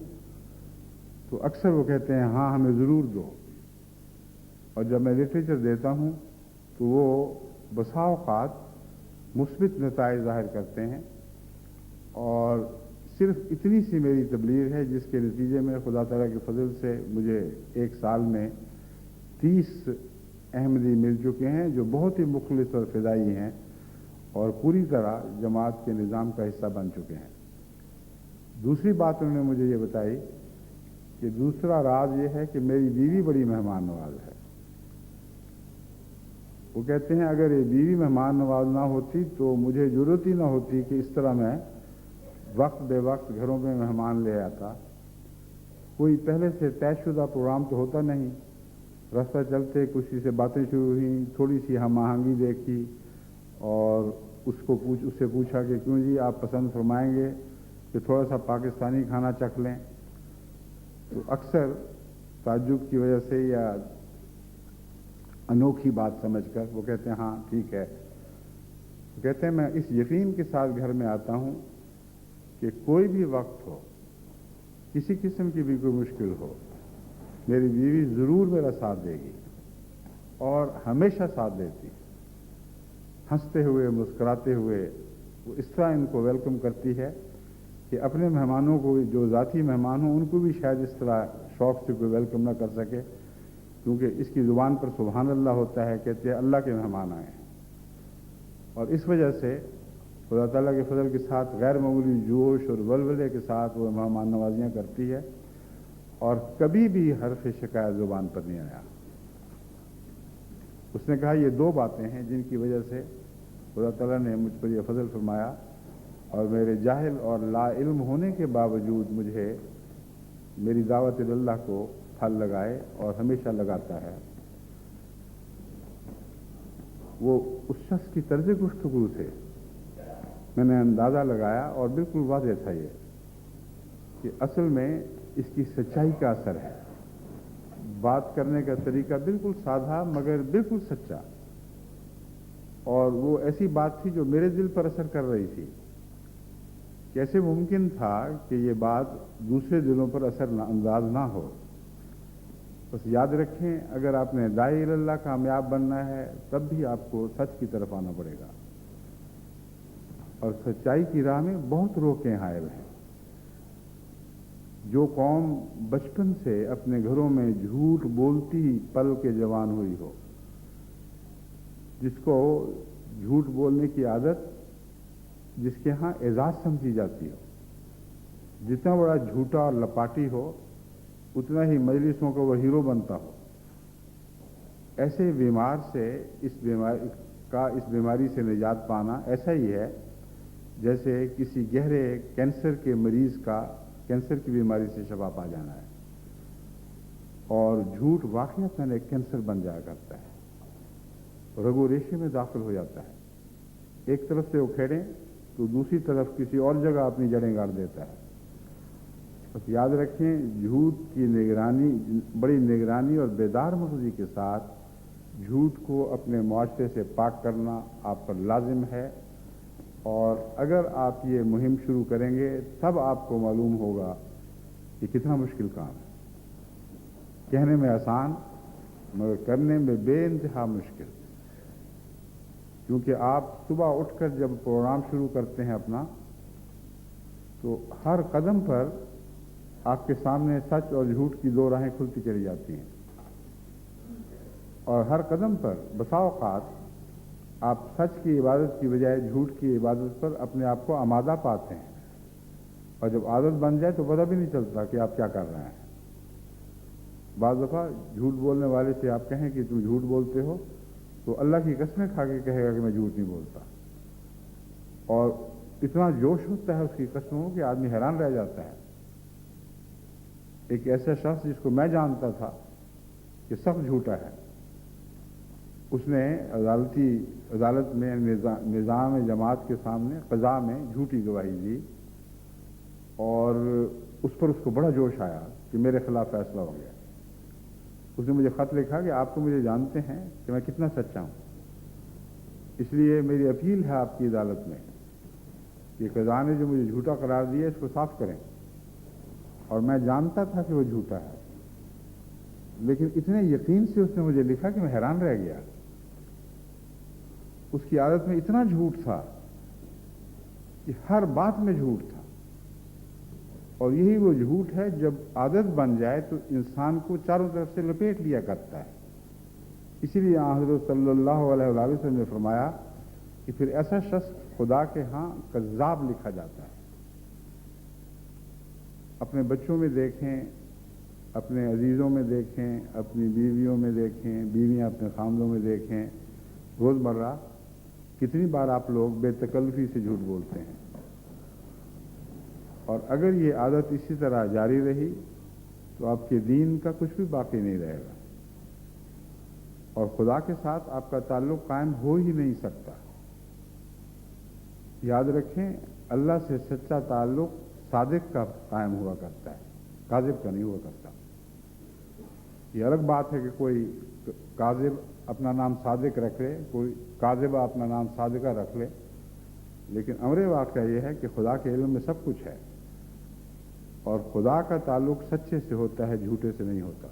تو اکثر وہ کہتے ہیں ہاں ہمیں ضرور دو، اور جب میں لٹریچر دیتا ہوں تو وہ بسا اوقات مثبت نتائج ظاہر کرتے ہیں، اور صرف اتنی سی میری تبلیغ ہے جس کے نتیجے میں خدا تعالیٰ کے فضل سے مجھے 1 سال میں 30 احمدی مل چکے ہیں جو بہت ہی مخلص اور فدائی ہیں اور پوری طرح جماعت کے نظام کا حصہ بن چکے ہیں۔ دوسری بات انہوں نے مجھے یہ بتائی کہ دوسرا راز یہ ہے کہ میری بیوی بڑی مہمان نواز ہے۔ وہ کہتے ہیں اگر یہ بیوی مہمان نواز نہ ہوتی تو مجھے ضرورت ہی نہ ہوتی کہ اس طرح میں وقت بے وقت گھروں میں مہمان لے آتا۔ کوئی پہلے سے طے شدہ پروگرام تو ہوتا نہیں، راستہ چلتے کسی سے باتیں شروع ہوئیں، تھوڑی سی ہم آہنگی دیکھی اور اس سے پوچھا کہ کیوں جی آپ پسند فرمائیں گے کہ تھوڑا سا پاکستانی کھانا چکھ لیں؟ تو اکثر تعجب کی وجہ سے یا انوکھی بات سمجھ کر وہ کہتے ہیں ہاں ٹھیک ہے۔ کہتے ہیں میں اس یقین کے ساتھ گھر میں آتا ہوں کہ کوئی بھی وقت ہو، کسی قسم کی بھی کوئی مشکل ہو، میری بیوی ضرور میرا ساتھ دے گی اور ہمیشہ ساتھ دیتی، ہنستے ہوئے مسکراتے ہوئے وہ اس طرح ان کو ویلکم کرتی ہے کہ اپنے مہمانوں کو جو ذاتی مہمان ہوں ان کو بھی شاید اس طرح شوق سے کوئی ویلکم نہ کر سکے، کیونکہ اس کی زبان پر سبحان اللہ ہوتا ہے، کہتے ہیں اللہ کے مہمان آئے ہیں۔ اور اس وجہ سے خدا تعالیٰ کے فضل کے ساتھ غیر معمولی جوش اور ولولے کے ساتھ وہ مہمان نوازیاں کرتی ہے، اور کبھی بھی حرف شکایت زبان پر نہیں آیا۔ اس نے کہا یہ 2 باتیں ہیں جن کی وجہ سے خدا تعالیٰ نے مجھ پر یہ فضل فرمایا، اور میرے جاہل اور لا علم ہونے کے باوجود مجھے میری دعوت اللہ کو پھل لگائے اور ہمیشہ لگاتا ہے۔ وہ اس شخص کی طرز گفتگو سے میں نے اندازہ لگایا، اور بالکل واضح تھا یہ کہ اصل میں اس کی سچائی کا اثر ہے۔ بات کرنے کا طریقہ بالکل سادہ مگر بالکل سچا، اور وہ ایسی بات تھی جو میرے دل پر اثر کر رہی تھی۔ کیسے ممکن تھا کہ یہ بات دوسرے دلوں پر اثر انداز نہ ہو؟ بس یاد رکھیں اگر آپ نے داعی اللہ کامیاب بننا ہے تب بھی آپ کو سچ کی طرف آنا پڑے گا، اور سچائی کی راہ میں بہت روکیں حائل ہیں. جو قوم بچپن سے اپنے گھروں میں جھوٹ بولتی پل کے جوان ہوئی ہو، جس کو جھوٹ بولنے کی عادت، جس کے ہاں اعزاز سمجھی جاتی ہو، جتنا بڑا جھوٹا اور لپاٹی ہو اتنا ہی مجلسوں کا وہ ہیرو بنتا ہو، ایسے بیمار سے اس بیماری سے نجات پانا ایسا ہی ہے جیسے کسی گہرے کینسر کے مریض کا کینسر کی بیماری سے شفا پا جانا ہے. اور جھوٹ واقعتاً ایک کینسر بن جایا کرتا ہے، رگو ریشے میں داخل ہو جاتا ہے. ایک طرف سے اکھیڑیں تو دوسری طرف کسی اور جگہ اپنی جڑیں گاڑ دیتا ہے. بس یاد رکھیں، جھوٹ کی نگرانی، بڑی نگرانی اور بیدار مغزی کے ساتھ جھوٹ کو اپنے معاشرے سے پاک کرنا آپ پر لازم ہے. اور اگر آپ یہ مہم شروع کریں گے تب آپ کو معلوم ہوگا کہ کتنا مشکل کام ہے. کہنے میں آسان مگر کرنے میں بے انتہا مشکل. کیونکہ آپ صبح اٹھ کر جب پروگرام شروع کرتے ہیں اپنا، تو ہر قدم پر آپ کے سامنے سچ اور جھوٹ کی دو راہیں کھلتی چلی جاتی ہیں. اور ہر قدم پر بسا اوقات آپ سچ کی عبادت کی بجائے جھوٹ کی عبادت پر اپنے آپ کو آمادہ پاتے ہیں. اور جب عادت بن جائے تو پتہ بھی نہیں چلتا کہ آپ کیا کر رہے ہیں. بعض دفعہ جھوٹ بولنے والے سے آپ کہیں کہ تم جھوٹ بولتے ہو تو اللہ کی قسمیں کھا کے کہے گا کہ میں جھوٹ نہیں بولتا. اور اتنا جوش ہوتا ہے اس کی قسموں کہ آدمی حیران رہ جاتا ہے. ایک ایسا شخص جس کو میں جانتا تھا کہ سخت جھوٹا ہے، اس نے عدالت میں نظام جماعت کے سامنے قضا میں جھوٹی گواہی دی، اور اس پر اس کو بڑا جوش آیا کہ میرے خلاف فیصلہ ہو گیا. اس نے مجھے خط لکھا کہ آپ تو مجھے جانتے ہیں کہ میں کتنا سچا ہوں، اس لیے میری اپیل ہے آپ کی عدالت میں کہ قضا نے جو مجھے جھوٹا قرار دیا اس کو صاف کریں. اور میں جانتا تھا کہ وہ جھوٹا ہے، لیکن اتنے یقین سے اس نے مجھے لکھا کہ میں حیران رہ گیا. اس کی عادت میں اتنا جھوٹ تھا کہ ہر بات میں جھوٹ تھا. اور یہی وہ جھوٹ ہے جب عادت بن جائے تو انسان کو چاروں طرف سے لپیٹ لیا کرتا ہے. اسی لیے حضرت صلی اللہ علیہ وآلہ وسلم نے فرمایا کہ پھر ایسا شخص خدا کے ہاں کذاب لکھا جاتا ہے. اپنے بچوں میں دیکھیں، اپنے عزیزوں میں دیکھیں، اپنی بیویوں میں دیکھیں، بیویاں اپنے خامدوں میں دیکھیں، روزمرہ کتنی بار آپ لوگ بے تکلفی سے جھوٹ بولتے ہیں. اور اگر یہ عادت اسی طرح جاری رہی تو آپ کے دین کا کچھ بھی باقی نہیں رہے گا، اور خدا کے ساتھ آپ کا تعلق قائم ہو ہی نہیں سکتا. یاد رکھیں، اللہ سے سچا تعلق صادق کا قائم ہوا کرتا ہے، کاذب کا نہیں ہوا کرتا. یہ الگ بات ہے کہ کوئی کاذب اپنا نام صادق رکھ لے، کوئی کاذبہ اپنا نام صادقہ رکھ لے، لیکن امر واقعہ یہ ہے کہ خدا کے علم میں سب کچھ ہے، اور خدا کا تعلق سچے سے ہوتا ہے، جھوٹے سے نہیں ہوتا.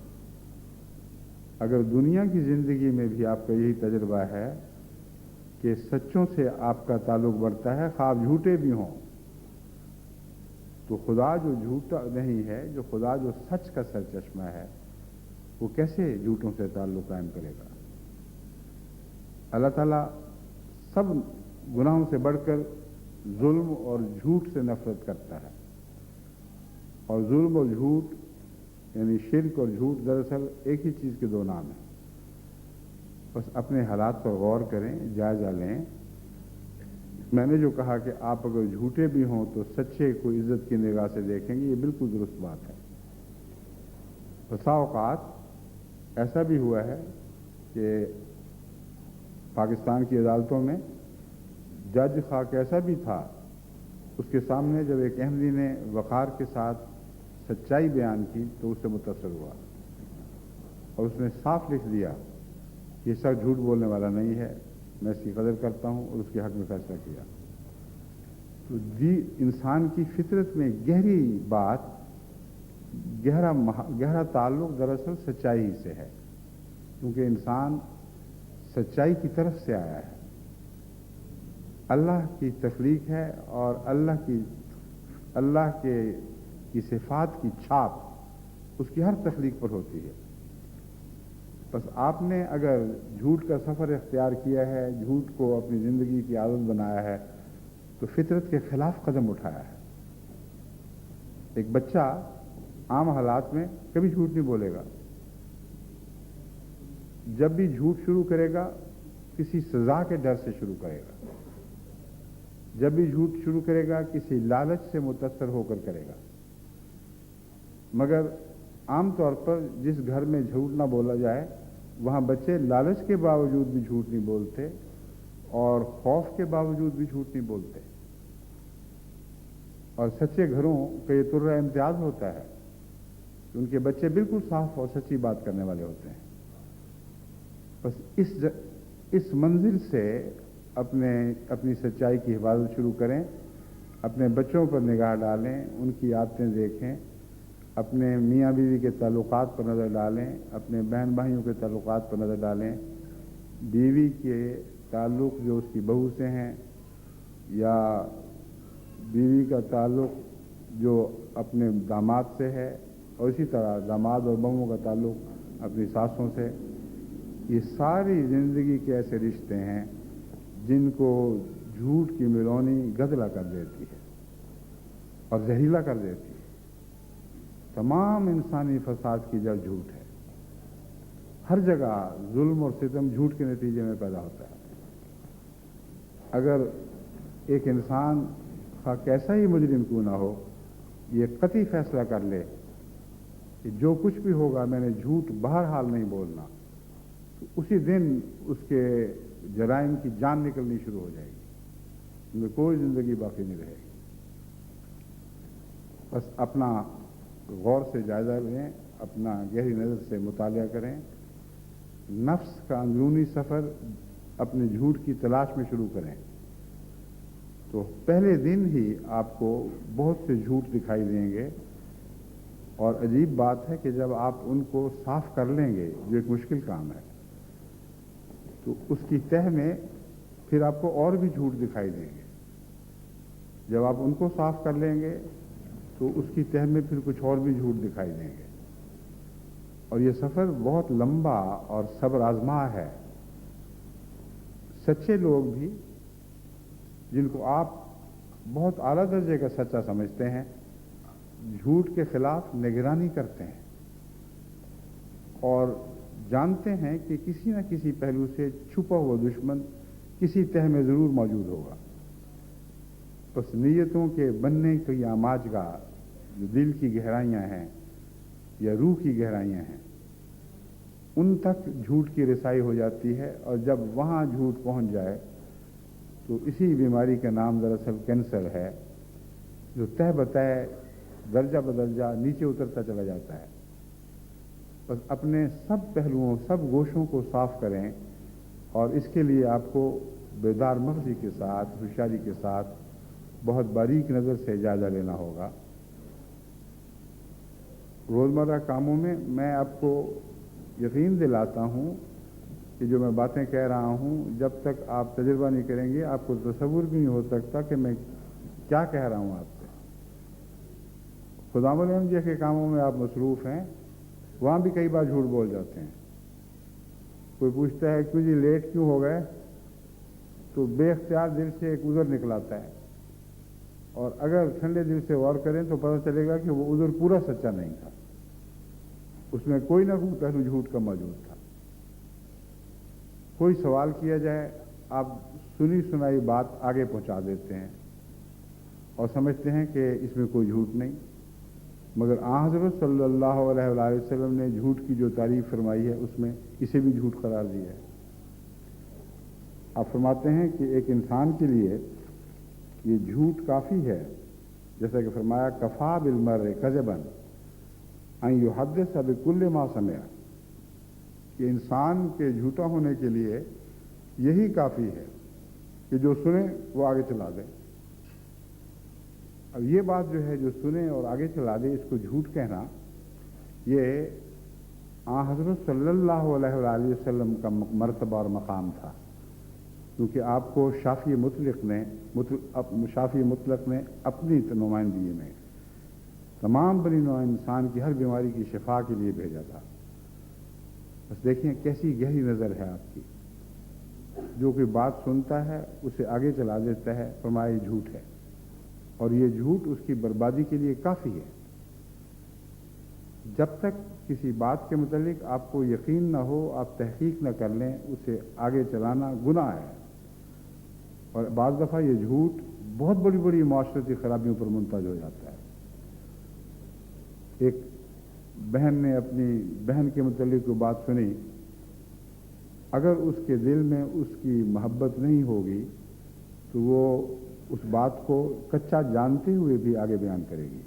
اگر دنیا کی زندگی میں بھی آپ کا یہی تجربہ ہے کہ سچوں سے آپ کا تعلق بڑھتا ہے، خواب جھوٹے بھی ہوں، تو خدا جو جھوٹا نہیں ہے، جو خدا جو سچ کا سرچشمہ ہے، وہ کیسے جھوٹوں سے تعلق قائم کرے گا؟ اللہ تعالیٰ سب گناہوں سے بڑھ کر ظلم اور جھوٹ سے نفرت کرتا ہے. اور ظلم اور جھوٹ یعنی شرک اور جھوٹ دراصل ایک ہی چیز کے دو نام ہیں. بس اپنے حالات پر غور کریں، جائزہ لیں. میں نے جو کہا کہ آپ اگر جھوٹے بھی ہوں تو سچے کو عزت کی نگاہ سے دیکھیں گے، یہ بالکل درست بات ہے. بسا اوقات ایسا بھی ہوا ہے کہ پاکستان کی عدالتوں میں جج خواہ کیسا بھی تھا، اس کے سامنے جب ایک احمدی نے وقار کے ساتھ سچائی بیان کی تو اس سے متاثر ہوا، اور اس نے صاف لکھ دیا یہ سب جھوٹ بولنے والا نہیں ہے، میں اس کی قدر کرتا ہوں، اور اس کے حق میں فیصلہ کیا. تو انسان کی فطرت میں گہری بات، گہرا تعلق دراصل سچائی سے ہے، کیونکہ انسان سچائی کی طرف سے آیا ہے. اللہ کی تخلیق ہے اور اللہ کی صفات کی چھاپ اس کی ہر تخلیق پر ہوتی ہے. بس آپ نے اگر جھوٹ کا سفر اختیار کیا ہے، جھوٹ کو اپنی زندگی کی عادت بنایا ہے، تو فطرت کے خلاف قدم اٹھایا ہے. ایک بچہ عام حالات میں کبھی جھوٹ نہیں بولے گا. جب بھی جھوٹ شروع کرے گا کسی سزا کے ڈر سے شروع کرے گا. جب بھی جھوٹ شروع کرے گا کسی لالچ سے متاثر ہو کر کرے گا. مگر عام طور پر جس گھر میں جھوٹ نہ بولا جائے وہاں بچے لالچ کے باوجود بھی جھوٹ نہیں بولتے اور خوف کے باوجود بھی جھوٹ نہیں بولتے. اور سچے گھروں کا یہ طرز امتیاز ہوتا ہے کہ ان کے بچے بالکل صاف اور سچی بات کرنے والے ہوتے ہیں. بس اس منزل سے اپنی سچائی کی حفاظت شروع کریں. اپنے بچوں پر نگاہ ڈالیں، ان کی عادتیں دیکھیں، اپنے میاں بیوی کے تعلقات پر نظر ڈالیں، اپنے بہن بھائیوں کے تعلقات پر نظر ڈالیں، بیوی کے تعلق جو اس کی بہو سے ہیں یا بیوی کا تعلق جو اپنے داماد سے ہے، اور اسی طرح داماد اور بہوؤں کا تعلق اپنی ساسوں سے. یہ ساری زندگی کے ایسے رشتے ہیں جن کو جھوٹ کی ملونی گدلا کر دیتی ہے اور زہریلا کر دیتی ہے. تمام انسانی فساد کی جڑ جھوٹ ہے. ہر جگہ ظلم اور ستم جھوٹ کے نتیجے میں پیدا ہوتا ہے. اگر ایک انسان کیسا ہی مجرم کیوں نہ ہو یہ قطعی فیصلہ کر لے کہ جو کچھ بھی ہوگا میں نے جھوٹ بہرحال نہیں بولنا، تو اسی دن اس کے جرائم کی جان نکلنی شروع ہو جائے گی. ان میں کوئی زندگی باقی نہیں رہے گی. بس اپنا غور سے جائزہ لیں، اپنا گہری نظر سے مطالعہ کریں. نفس کا اندرونی سفر اپنے جھوٹ کی تلاش میں شروع کریں تو پہلے دن ہی آپ کو بہت سے جھوٹ دکھائی دیں گے. اور عجیب بات ہے کہ جب آپ ان کو صاف کر لیں گے، جو ایک مشکل کام ہے، تو اس کی تہ میں پھر آپ کو اور بھی جھوٹ دکھائی دیں گے. جب آپ ان کو صاف کر لیں گے تو اس کی تہ میں پھر کچھ اور بھی جھوٹ دکھائی دیں گے. اور یہ سفر بہت لمبا اور صبر آزما ہے. سچے لوگ بھی جن کو آپ بہت اعلیٰ درجے کا سچا سمجھتے ہیں جھوٹ کے خلاف نگرانی کرتے ہیں اور جانتے ہیں کہ کسی نہ کسی پہلو سے چھپا ہوا دشمن کسی تہ میں ضرور موجود ہوگا. بس نیتوں کے بننے کی آماج کا جو دل کی گہرائیاں ہیں یا روح کی گہرائیاں ہیں ان تک جھوٹ کی رسائی ہو جاتی ہے. اور جب وہاں جھوٹ پہنچ جائے تو اسی بیماری کا نام دراصل کینسر ہے، جو تہ بتہ درجہ بدرجہ نیچے اترتا چلا جاتا ہے. بس اپنے سب پہلوؤں سب گوشوں کو صاف کریں اور اس کے لیے آپ کو بیدار مغزی کے ساتھ ہوشیاری کے ساتھ بہت باریک نظر سے جائزہ لینا ہوگا. روزمرہ کاموں میں آپ کو یقین دلاتا ہوں کہ جو میں باتیں کہہ رہا ہوں جب تک آپ تجربہ نہیں کریں گے آپ کو تصور بھی نہیں ہو سکتا کہ میں کیا کہہ رہا ہوں آپ سے. خدا ملیم جی کے کاموں میں آپ مصروف ہیں، وہاں بھی کئی بار جھوٹ بول جاتے ہیں. کوئی پوچھتا ہے کیوں جی لیٹ کیوں ہو گئے، تو بے اختیار دل سے ایک عذر نکلاتا ہے. اور اگر ٹھنڈے دل سے غور کریں تو پتہ چلے گا کہ وہ عذر پورا سچا نہیں تھا، اس میں کوئی نہ کوئی پہلو جھوٹ کا موجود تھا. کوئی سوال کیا جائے آپ سنی سنائی بات آگے پہنچا دیتے ہیں اور سمجھتے ہیں کہ اس میں کوئی جھوٹ نہیں. مگر آن حضرت صلی اللہ علیہ وآلہ وسلم نے جھوٹ کی جو تعریف فرمائی ہے اس میں اسے بھی جھوٹ قرار دیا ہے. آپ فرماتے ہیں کہ ایک انسان کے لیے یہ جھوٹ کافی ہے، جیسا کہ فرمایا کفا بالمرء کذبا ان یحدث بکل ما سمع، کہ انسان کے جھوٹا ہونے کے لیے یہی کافی ہے کہ جو سنے وہ آگے چلا دے. اب یہ بات جو ہے جو سنے اور آگے چلا دے اس کو جھوٹ کہنا، یہ آن حضرت صلی اللہ علیہ وآلہ وسلم کا مرتبہ اور مقام تھا. کیونکہ آپ کو شافی مطلق نے اپنی نمائندگی میں تمام بنی نوع انسان کی ہر بیماری کی شفا کے لیے بھیجا تھا. بس دیکھیں کیسی گہری نظر ہے آپ کی. جو کوئی بات سنتا ہے اسے آگے چلا دیتا ہے، فرمایا یہ جھوٹ ہے، اور یہ جھوٹ اس کی بربادی کے لیے کافی ہے. جب تک کسی بات کے متعلق آپ کو یقین نہ ہو، آپ تحقیق نہ کر لیں، اسے آگے چلانا گناہ ہے. اور بعض دفعہ یہ جھوٹ بہت بڑی بڑی معاشرتی خرابیوں پر منتج ہو جاتا ہے. ایک بہن نے اپنی بہن کے متعلق کوئی بات سنی، اگر اس کے دل میں اس کی محبت نہیں ہوگی تو وہ اس بات کو کچا جانتے ہوئے بھی آگے بیان کرے گی.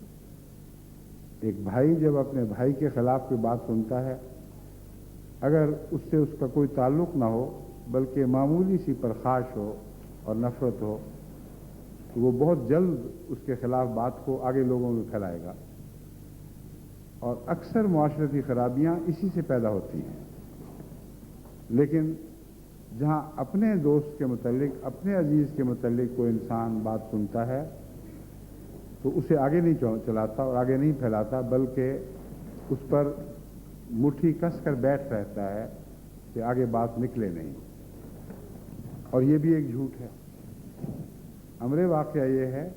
ایک بھائی جب اپنے بھائی کے خلاف کوئی بات سنتا ہے، اگر اس سے اس کا کوئی تعلق نہ ہو بلکہ معمولی سی پرخاش ہو اور نفرت ہو، تو وہ بہت جلد اس کے خلاف بات کو آگے لوگوں میں پھیلائے گا. اور اکثر معاشرتی خرابیاں اسی سے پیدا ہوتی ہیں. لیکن جہاں اپنے دوست کے متعلق، اپنے عزیز کے متعلق کوئی انسان بات سنتا ہے تو اسے آگے نہیں چلاتا اور آگے نہیں پھیلاتا، بلکہ اس پر مٹھی کس کر بیٹھ رہتا ہے کہ آگے بات نکلے نہیں. اور یہ بھی ایک جھوٹ ہے. امر واقعہ یہ ہے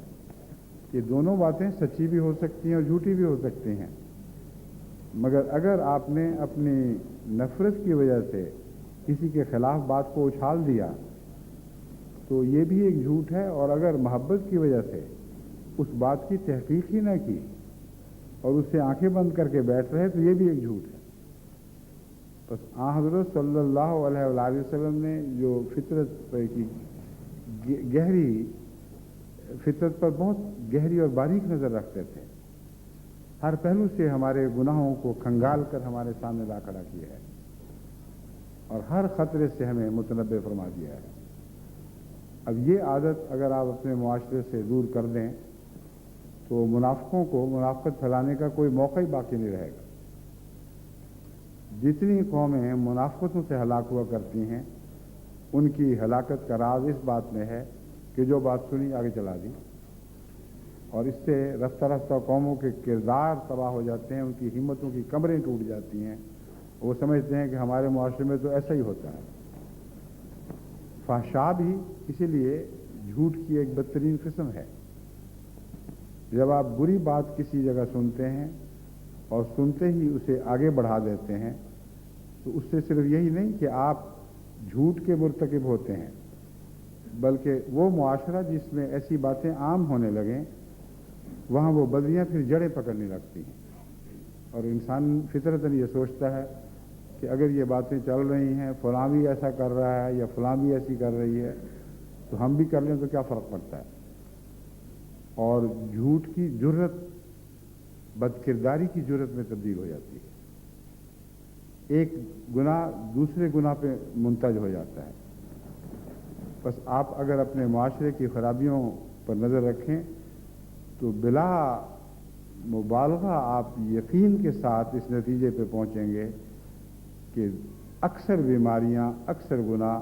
کہ دونوں باتیں سچی بھی ہو سکتی ہیں اور جھوٹی بھی ہو سکتی ہیں، مگر اگر آپ نے اپنی نفرت کی وجہ سے کسی کے خلاف بات کو اچھال دیا تو یہ بھی ایک جھوٹ ہے. اور اگر محبت کی وجہ سے اس بات کی تحقیق ہی نہ کی اور اس سے آنکھیں بند کر کے بیٹھ رہے تو یہ بھی ایک جھوٹ ہے. بس حضرت صلی اللہ علیہ وآلہ وسلم نے جو فطرت پر کی گہری فطرت پر بہت گہری اور باریک نظر رکھتے تھے، ہر پہلو سے ہمارے گناہوں کو کھنگال کر ہمارے سامنے لا کھڑا کیا ہے اور ہر خطرے سے ہمیں متنبع فرما دیا ہے. اب یہ عادت اگر آپ اپنے معاشرے سے دور کر دیں تو منافقوں کو منافقت پھیلانے کا کوئی موقع ہی باقی نہیں رہے گا. جتنی قومیں منافقتوں سے ہلاک ہوا کرتی ہیں، ان کی ہلاکت کا راز اس بات میں ہے کہ جو بات سنی آگے چلا دی، اور اس سے رفتہ رفتہ قوموں کے کردار تباہ ہو جاتے ہیں، ان کی ہمتوں کی کمریں ٹوٹ جاتی ہیں. وہ سمجھتے ہیں کہ ہمارے معاشرے میں تو ایسا ہی ہوتا ہے. فحشا بھی اسی لیے جھوٹ کی ایک بدترین قسم ہے. جب آپ بری بات کسی جگہ سنتے ہیں اور سنتے ہی اسے آگے بڑھا دیتے ہیں تو اس سے صرف یہی نہیں کہ آپ جھوٹ کے مرتکب ہوتے ہیں، بلکہ وہ معاشرہ جس میں ایسی باتیں عام ہونے لگیں وہاں وہ بدیاں پھر جڑیں پکڑنے لگتی ہیں. اور انسان فطرتاً یہ سوچتا ہے کہ اگر یہ باتیں چل رہی ہیں، فلاں بھی ایسا کر رہا ہے یا فلاں بھی ایسی کر رہی ہے، تو ہم بھی کر لیں تو کیا فرق پڑتا ہے. اور جھوٹ کی جرت بدکرداری کی جرت میں تبدیل ہو جاتی ہے. ایک گناہ دوسرے گناہ پہ منتج ہو جاتا ہے. بس آپ اگر اپنے معاشرے کی خرابیوں پر نظر رکھیں تو بلا مبالغہ آپ یقین کے ساتھ اس نتیجے پہ پہنچیں گے کہ اکثر بیماریاں، اکثر گناہ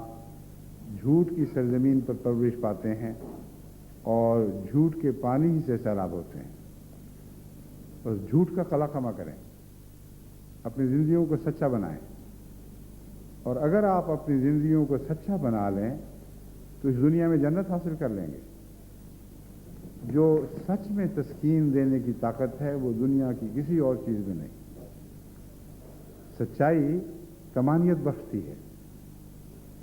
جھوٹ کی سرزمین پر پرورش پاتے ہیں اور جھوٹ کے پانی ہی سے سیراب ہوتے ہیں. بس جھوٹ کا قلع کما کریں، اپنی زندگیوں کو سچا بنائیں، اور اگر آپ اپنی زندگیوں کو سچا بنا لیں تو اس دنیا میں جنت حاصل کر لیں گے. جو سچ میں تسکین دینے کی طاقت ہے وہ دنیا کی کسی اور چیز میں نہیں. سچائی طمانیت بخشتی ہے،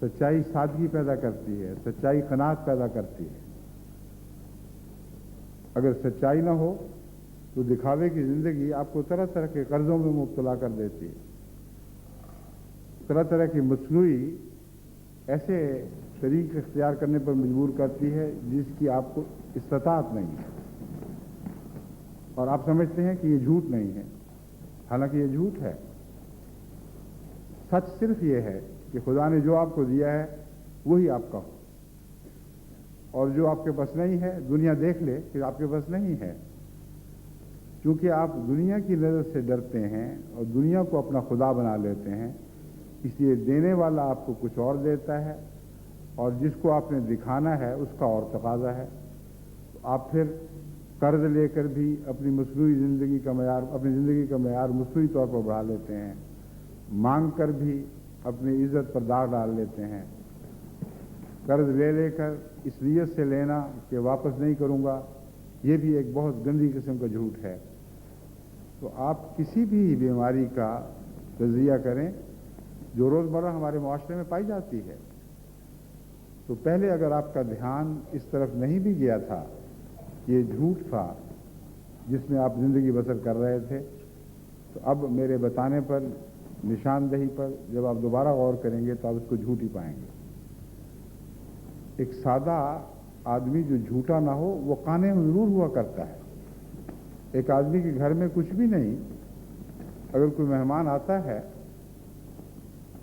سچائی سادگی پیدا کرتی ہے، سچائی قناعت پیدا کرتی ہے. اگر سچائی نہ ہو تو دکھاوے کی زندگی آپ کو طرح طرح کے قرضوں میں مبتلا کر دیتی ہے، طرح طرح کی مصنوعی ایسے طریق اختیار کرنے پر مجبور کرتی ہے جس کی آپ کو استطاعت نہیں ہے، اور آپ سمجھتے ہیں کہ یہ جھوٹ نہیں ہے، حالانکہ یہ جھوٹ ہے. سچ صرف یہ ہے کہ خدا نے جو آپ کو دیا ہے وہی آپ کا ہو، اور جو آپ کے پاس نہیں ہے دنیا دیکھ لے کہ آپ کے پاس نہیں ہے. کیونکہ آپ دنیا کی نظر سے ڈرتے ہیں اور دنیا کو اپنا خدا بنا لیتے ہیں، اس لیے دینے والا آپ کو کچھ اور دیتا ہے اور جس کو آپ نے دکھانا ہے اس کا اور تقاضا ہے، تو آپ پھر قرض لے کر بھی اپنی زندگی کا معیار مصنوعی طور پر بڑھا لیتے ہیں، مانگ کر بھی اپنی عزت پر داغ ڈال لیتے ہیں۔ قرض لے کر اس نیت سے لینا کہ واپس نہیں کروں گا، یہ بھی ایک بہت گندی قسم کا جھوٹ ہے۔ تو آپ کسی بھی بیماری کا تجزیہ کریں جو روزمرہ ہمارے معاشرے میں پائی جاتی ہے، تو پہلے اگر آپ کا دھیان اس طرف نہیں بھی گیا تھا، یہ جھوٹ تھا جس میں آپ زندگی بسر کر رہے تھے، تو اب میرے بتانے پر، نشاندہی پر جب آپ دوبارہ غور کریں گے تو آپ اس کو جھوٹ ہی پائیں گے۔ ایک سادہ آدمی جو جھوٹا نہ ہو وہ قانع ضرور ہوا کرتا ہے۔ ایک آدمی کے گھر میں کچھ بھی نہیں، اگر کوئی مہمان آتا ہے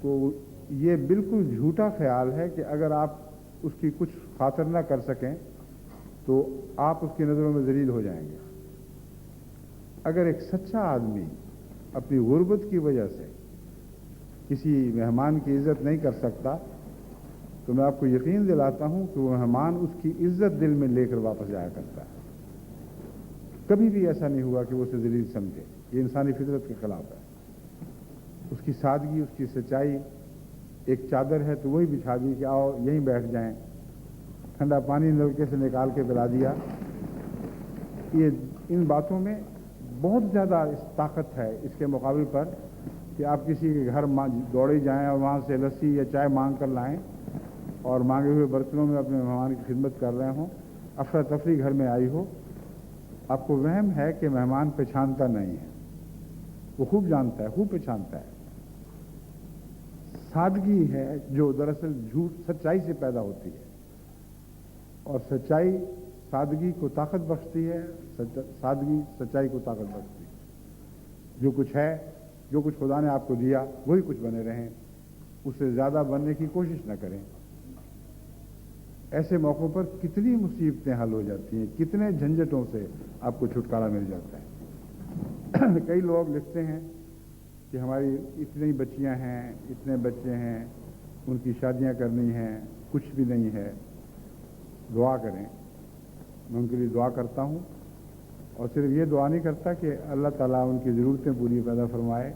تو یہ بالکل جھوٹا خیال ہے کہ اگر آپ اس کی کچھ خاطر نہ کر سکیں تو آپ اس کی نظروں میں ذلیل ہو جائیں گے۔ اگر ایک سچا آدمی اپنی غربت کی وجہ سے کسی مہمان کی عزت نہیں کر سکتا تو میں آپ کو یقین دلاتا ہوں کہ وہ مہمان اس کی عزت دل میں لے کر واپس جایا کرتا ہے۔ کبھی بھی ایسا نہیں ہوا کہ وہ اسے ذلیل سمجھے، یہ انسانی فطرت کے خلاف ہے۔ اس کی سادگی، اس کی سچائی، ایک چادر ہے تو وہی بچھا دی کہ آؤ یہیں بیٹھ جائیں، ٹھنڈا پانی نلکے سے نکال کے پلا دیا۔ یہ ان باتوں میں بہت زیادہ طاقت ہے اس کے مقابل پر کہ آپ کسی کے گھر دوڑے جائیں اور وہاں سے لسی یا چائے مانگ کر لائیں اور مانگے ہوئے برتنوں میں اپنے مہمان کی خدمت کر رہے ہوں، افراتفری گھر میں آئی ہو۔ آپ کو وہم ہے کہ مہمان پہچانتا نہیں ہے، وہ خوب جانتا ہے، خوب پہچانتا ہے۔ سادگی ہے جو دراصل جھوٹ سچائی سے پیدا ہوتی ہے، اور سچائی سادگی کو طاقت بخشتی ہے، سادگی سچائی کو طاقت بخشتی ہے۔ جو کچھ ہے، جو کچھ خدا نے آپ کو دیا وہی کچھ بنے رہیں، اس سے زیادہ بننے کی کوشش نہ کریں۔ ایسے موقعوں پر کتنی مصیبتیں حل ہو جاتی ہیں، کتنے جھنجٹوں سے آپ کو چھٹکارا مل جاتا ہے۔ کئی لوگ لکھتے ہیں کہ ہماری اتنی بچیاں ہیں، اتنے بچے ہیں، ان کی شادیاں کرنی ہیں، کچھ بھی نہیں ہے، دعا کریں۔ میں ان کے لیے دعا کرتا ہوں، اور صرف یہ دعا نہیں کرتا کہ اللہ تعالیٰ ان کی ضرورتیں پوری پیدا فرمائے،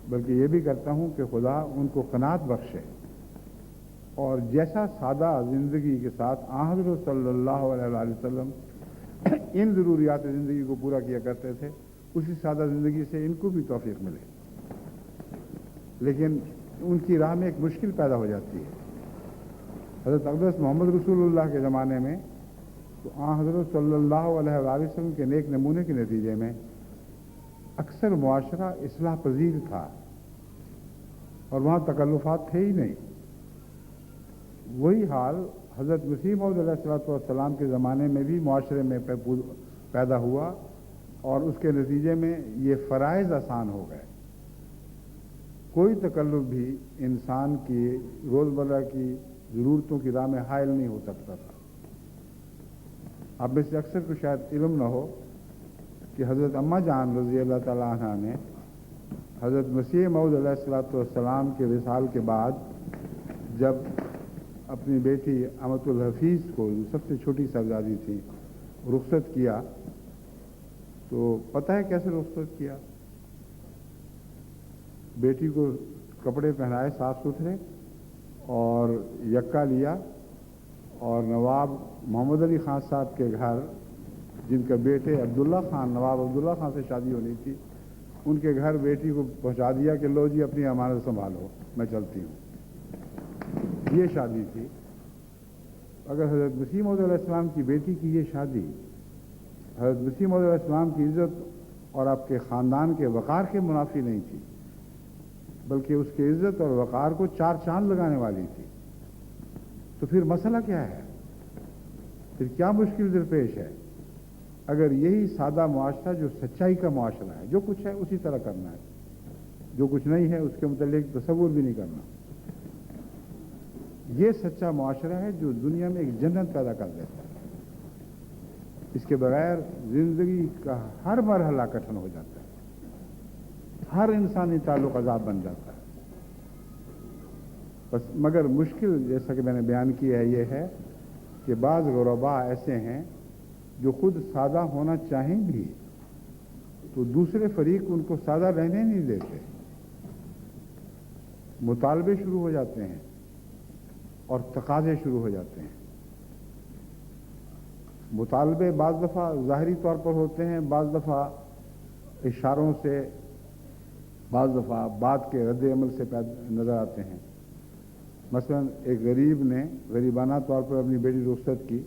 بلکہ یہ بھی کرتا ہوں کہ خدا ان کو قناعت بخشے، اور جیسا سادہ زندگی کے ساتھ حضرت صلی اللہ علیہ وآلہ وسلم ان ضروریات زندگی کو پورا کیا کرتے تھے، اسی سادہ زندگی سے ان کو بھی توفیق ملے۔ لیکن ان کی راہ میں ایک مشکل پیدا ہو جاتی ہے۔ حضرت اقدس محمد رسول اللہ کے زمانے میں تو حضرت صلی اللہ علیہ وآلہ وسلم کے نیک نمونے کے نتیجے میں اکثر معاشرہ اصلاح پذیر تھا، اور وہاں تکلفات تھے ہی نہیں۔ وہی حال حضرت مسیح موعود علیہ السلام کے زمانے میں بھی معاشرے میں پیدا ہوا، اور اس کے نتیجے میں یہ فرائض آسان ہو گئے۔ کوئی تکلف بھی انسان کی روزمرہ کی ضرورتوں کی راہ میں حائل نہیں ہو سکتا تھا۔ اب میں سے اکثر کو شاید علم نہ ہو کہ حضرت اماں جان رضی اللہ تعالیٰ عنہ نے حضرت مسیح موعود علیہ السلام کے وصال کے بعد جب اپنی بیٹی امۃ الحفیظ کو، جو سب سے چھوٹی صاحبزادی تھی، رخصت کیا، تو پتہ ہے کیسے رخصت کیا؟ بیٹی کو کپڑے پہنائے صاف ستھرے، اور یکا لیا، اور نواب محمد علی خان صاحب کے گھر، جن کا بیٹے عبداللہ خان، نواب عبداللہ خان سے شادی ہونی تھی، ان کے گھر بیٹی کو پہنچا دیا کہ لو جی اپنی امانت سنبھالو، میں چلتی ہوں۔ یہ شادی تھی۔ اگر حضرت مسیح موعود علیہ السلام کی بیٹی کی یہ شادی حضرت مسیح موعود علیہ السلام کی عزت اور آپ کے خاندان کے وقار کے منافی نہیں تھی، بلکہ اس کی عزت اور وقار کو چار چاند لگانے والی تھی، تو پھر مسئلہ کیا ہے؟ پھر کیا مشکل درپیش ہے؟ اگر یہی سادہ معاشرہ جو سچائی کا معاشرہ ہے، جو کچھ ہے اسی طرح کرنا ہے، جو کچھ نہیں ہے اس کے متعلق تصور بھی نہیں کرنا، یہ سچا معاشرہ ہے جو دنیا میں ایک جنت پیدا کر دیتا ہے۔ اس کے بغیر زندگی کا ہر مرحلہ کٹھن ہو جاتا ہے، ہر انسانی تعلق عذاب بن جاتا ہے۔ بس مگر مشکل جیسا کہ میں نے بیان کیا ہے یہ ہے کہ بعض غربا ایسے ہیں جو خود سادہ ہونا چاہیں بھی تو دوسرے فریق ان کو سادہ رہنے نہیں دیتے، مطالبے شروع ہو جاتے ہیں اور تقاضے شروع ہو جاتے ہیں۔ مطالبے بعض دفعہ ظاہری طور پر ہوتے ہیں، بعض دفعہ اشاروں سے، بعض دفعہ بات کے رد عمل سے نظر آتے ہیں۔ مثلا ایک غریب نے غریبانہ طور پر اپنی بیٹی رخصت کی